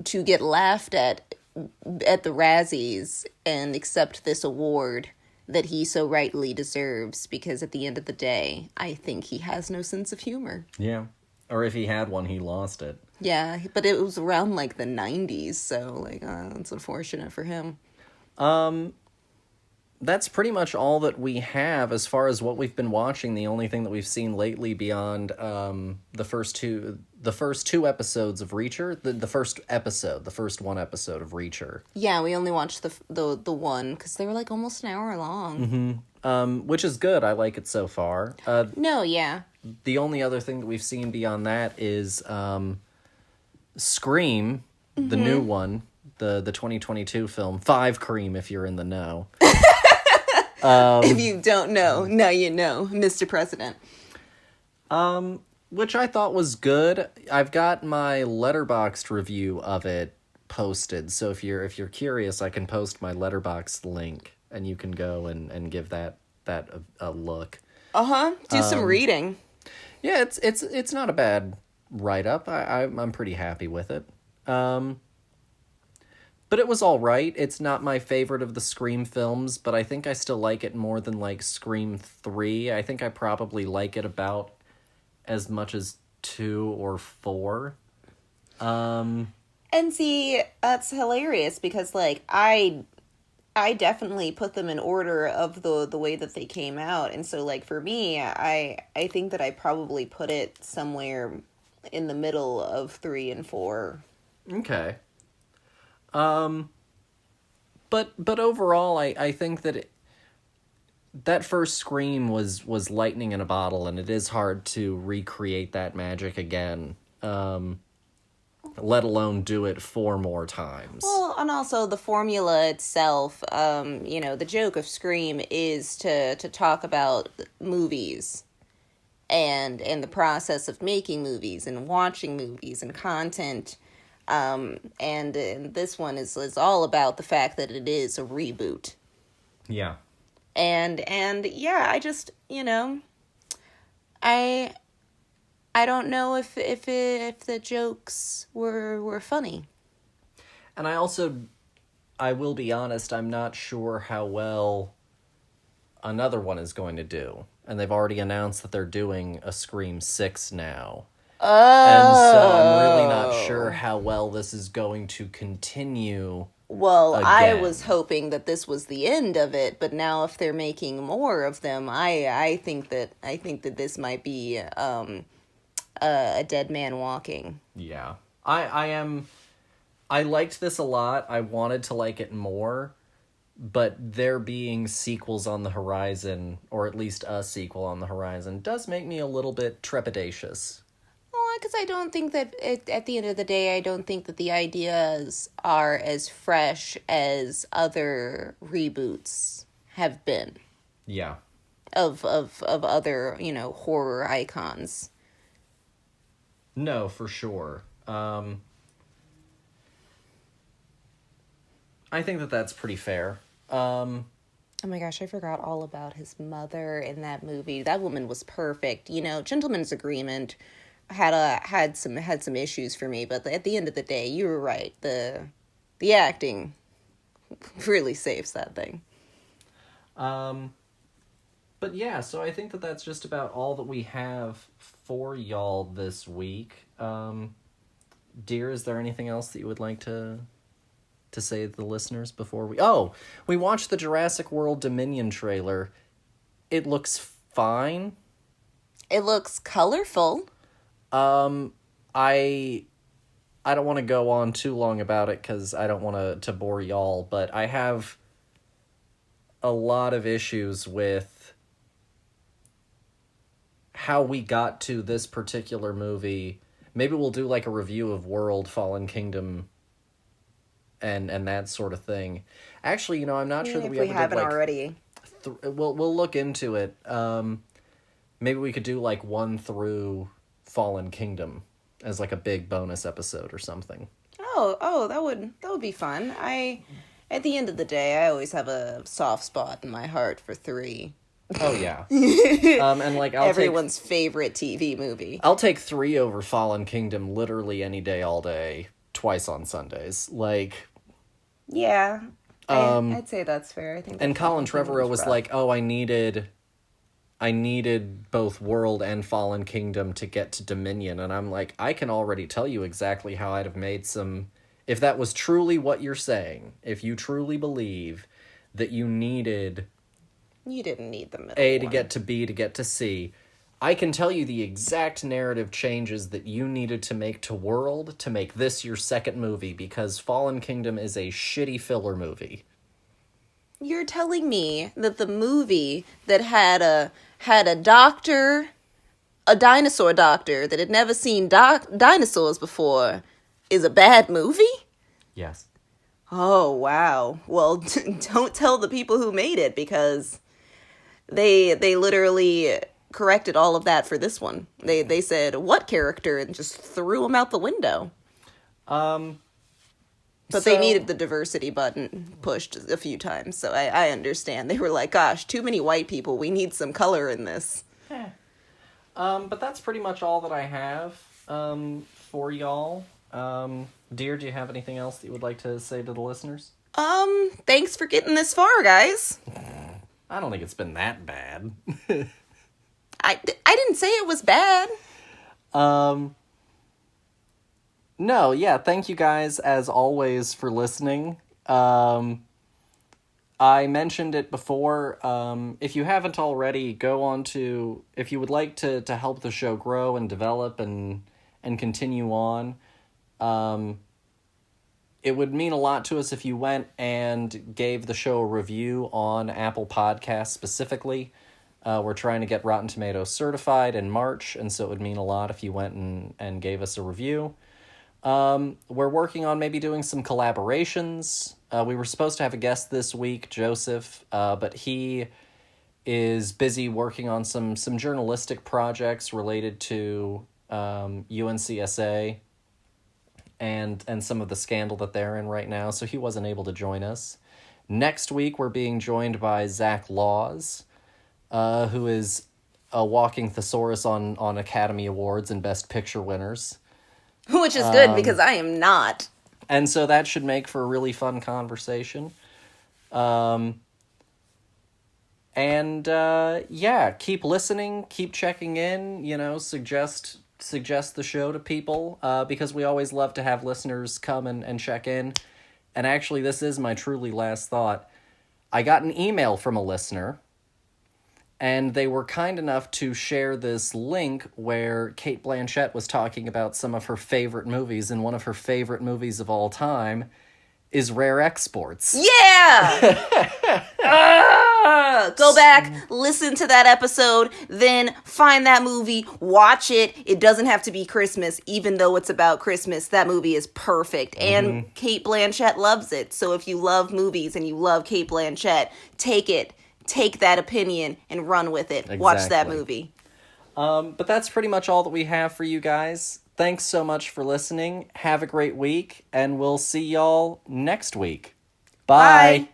to get laughed at the Razzies and accept this award that he so rightly deserves, because at the end of the day, I think he has no sense of humor. Yeah. Or if he had one, he lost it. Yeah, but it was around like the 90s, so like it's unfortunate for him. That's pretty much all that we have as far as what we've been watching. The only thing that we've seen lately beyond the first two episodes of Reacher, the first one episode of Reacher. Yeah, we only watched the one because they were like almost an hour long. Mm-hmm. Which is good. I like it so far. No, yeah. The only other thing that we've seen beyond that is Scream, the new one, the 2022 film, 5 Cream if you're in the know. If you don't know, now you know, Mr. President. Which I thought was good. I've got my Letterboxd review of it posted, so if you're curious, I can post my Letterboxd link, and you can go and give that a look. Do some reading. Yeah, it's not a bad write up. I'm pretty happy with it. But But it was all right. It's not my favorite of the Scream films, but I think I still like it more than, like, Scream 3. I think I probably like it about as much as 2 or 4. And see, that's hilarious because, like, I definitely put them in order of the way that they came out. And so, like, for me, I think that I probably put it somewhere in the middle of 3 and 4. Okay. But overall, I think that that first Scream was lightning in a bottle, and it is hard to recreate that magic again. Let alone do it 4 more times. Well, and also the formula itself, the joke of Scream is to talk about movies and the process of making movies and watching movies and content. And this one is all about the fact that it is a reboot. Yeah. And yeah, I just, I don't know if the jokes were funny. And I will be honest, I'm not sure how well another one is going to do. And they've already announced that they're doing a Scream 6 now. Oh. And so I'm really not sure how well this is going to continue. Well, again. I was hoping that this was the end of it, but now if they're making more of them, I think that this might be a dead man walking. Yeah. I liked this a lot. I wanted to like it more, but there being sequels on the horizon, or at least a sequel on the horizon, does make me a little bit trepidatious. Well, because I don't think that at the end of the day, I don't think that the ideas are as fresh as other reboots have been. Yeah. Of other, horror icons. No, for sure. I think that that's pretty fair. Oh my gosh, I forgot all about his mother in that movie. That woman was perfect. Gentleman's Agreement had some issues for me, but at the end of the day, you were right. The acting really saves that thing. But yeah, so I think that that's just about all that we have for y'all this week. Dear, is there anything else that you would like to say to the listeners before we watched the Jurassic World Dominion trailer. It looks fine. It looks colorful. I don't want to go on too long about it because I don't want to bore y'all, but I have a lot of issues with how we got to this particular movie. Maybe we'll do like a review of World, Fallen Kingdom, and that sort of thing. Actually, I'm not sure that we haven't already. We'll look into it. Maybe we could do like 1 through Fallen Kingdom as like a big bonus episode or something. Oh, that would be fun. At the end of the day, I always have a soft spot in my heart for 3. Oh yeah. And like everyone's favorite TV movie. I'll take 3 over Fallen Kingdom literally any day, all day, twice on Sundays. Like, yeah, I'd say that's fair. I think. And Colin Trevorrow was like, "Oh, I needed both World and Fallen Kingdom to get to Dominion," and I'm like, I can already tell you exactly how I'd have made some. If that was truly what you're saying, if you truly believe that you needed. You didn't need the middle A to get to B to get to C. I can tell you the exact narrative changes that you needed to make to World to make this your second movie, because Fallen Kingdom is a shitty filler movie. You're telling me that the movie that had a doctor, a dinosaur doctor that had never seen dinosaurs before, is a bad movie? Yes. Oh, wow. Well, don't tell the people who made it, because they literally corrected all of that for this one. They said, what character? And just threw him out the window. But they needed the diversity button pushed a few times, so I understand. They were like, gosh, too many white people. We need some color in this. But that's pretty much all that I have for y'all. Dear, do you have anything else that you would like to say to the listeners? Thanks for getting this far, guys. I don't think it's been that bad. I didn't say it was bad. No, yeah, thank you guys, as always, for listening. I mentioned it before. If you haven't already, go on to... If you would like to help the show grow and develop and continue on, it would mean a lot to us if you went and gave the show a review on Apple Podcasts specifically. We're trying to get Rotten Tomatoes certified in March, and so it would mean a lot if you went and gave us a review. We're working on maybe doing some collaborations. We were supposed to have a guest this week, Joseph, but he is busy working on some journalistic projects related to UNCSA and some of the scandal that they're in right now, so he wasn't able to join us. Next week, we're being joined by Zach Laws, who is a walking thesaurus on Academy Awards and Best Picture winners. Which is good, because I am not. And so that should make for a really fun conversation. Yeah, keep listening, keep checking in, suggest the show to people, because we always love to have listeners come and check in. And actually, this is my truly last thought. I got an email from a listener, and they were kind enough to share this link where Cate Blanchett was talking about some of her favorite movies, and one of her favorite movies of all time is Rare Exports. Yeah! Go back, listen to that episode, then find that movie, watch it. It doesn't have to be Christmas, even though it's about Christmas. That movie is perfect, and Cate Blanchett loves it. So if you love movies and you love Cate Blanchett, take that opinion and run with it. Exactly. Watch that movie. But that's pretty much all that we have for you guys. Thanks so much for listening. Have a great week, and we'll see y'all next week. Bye.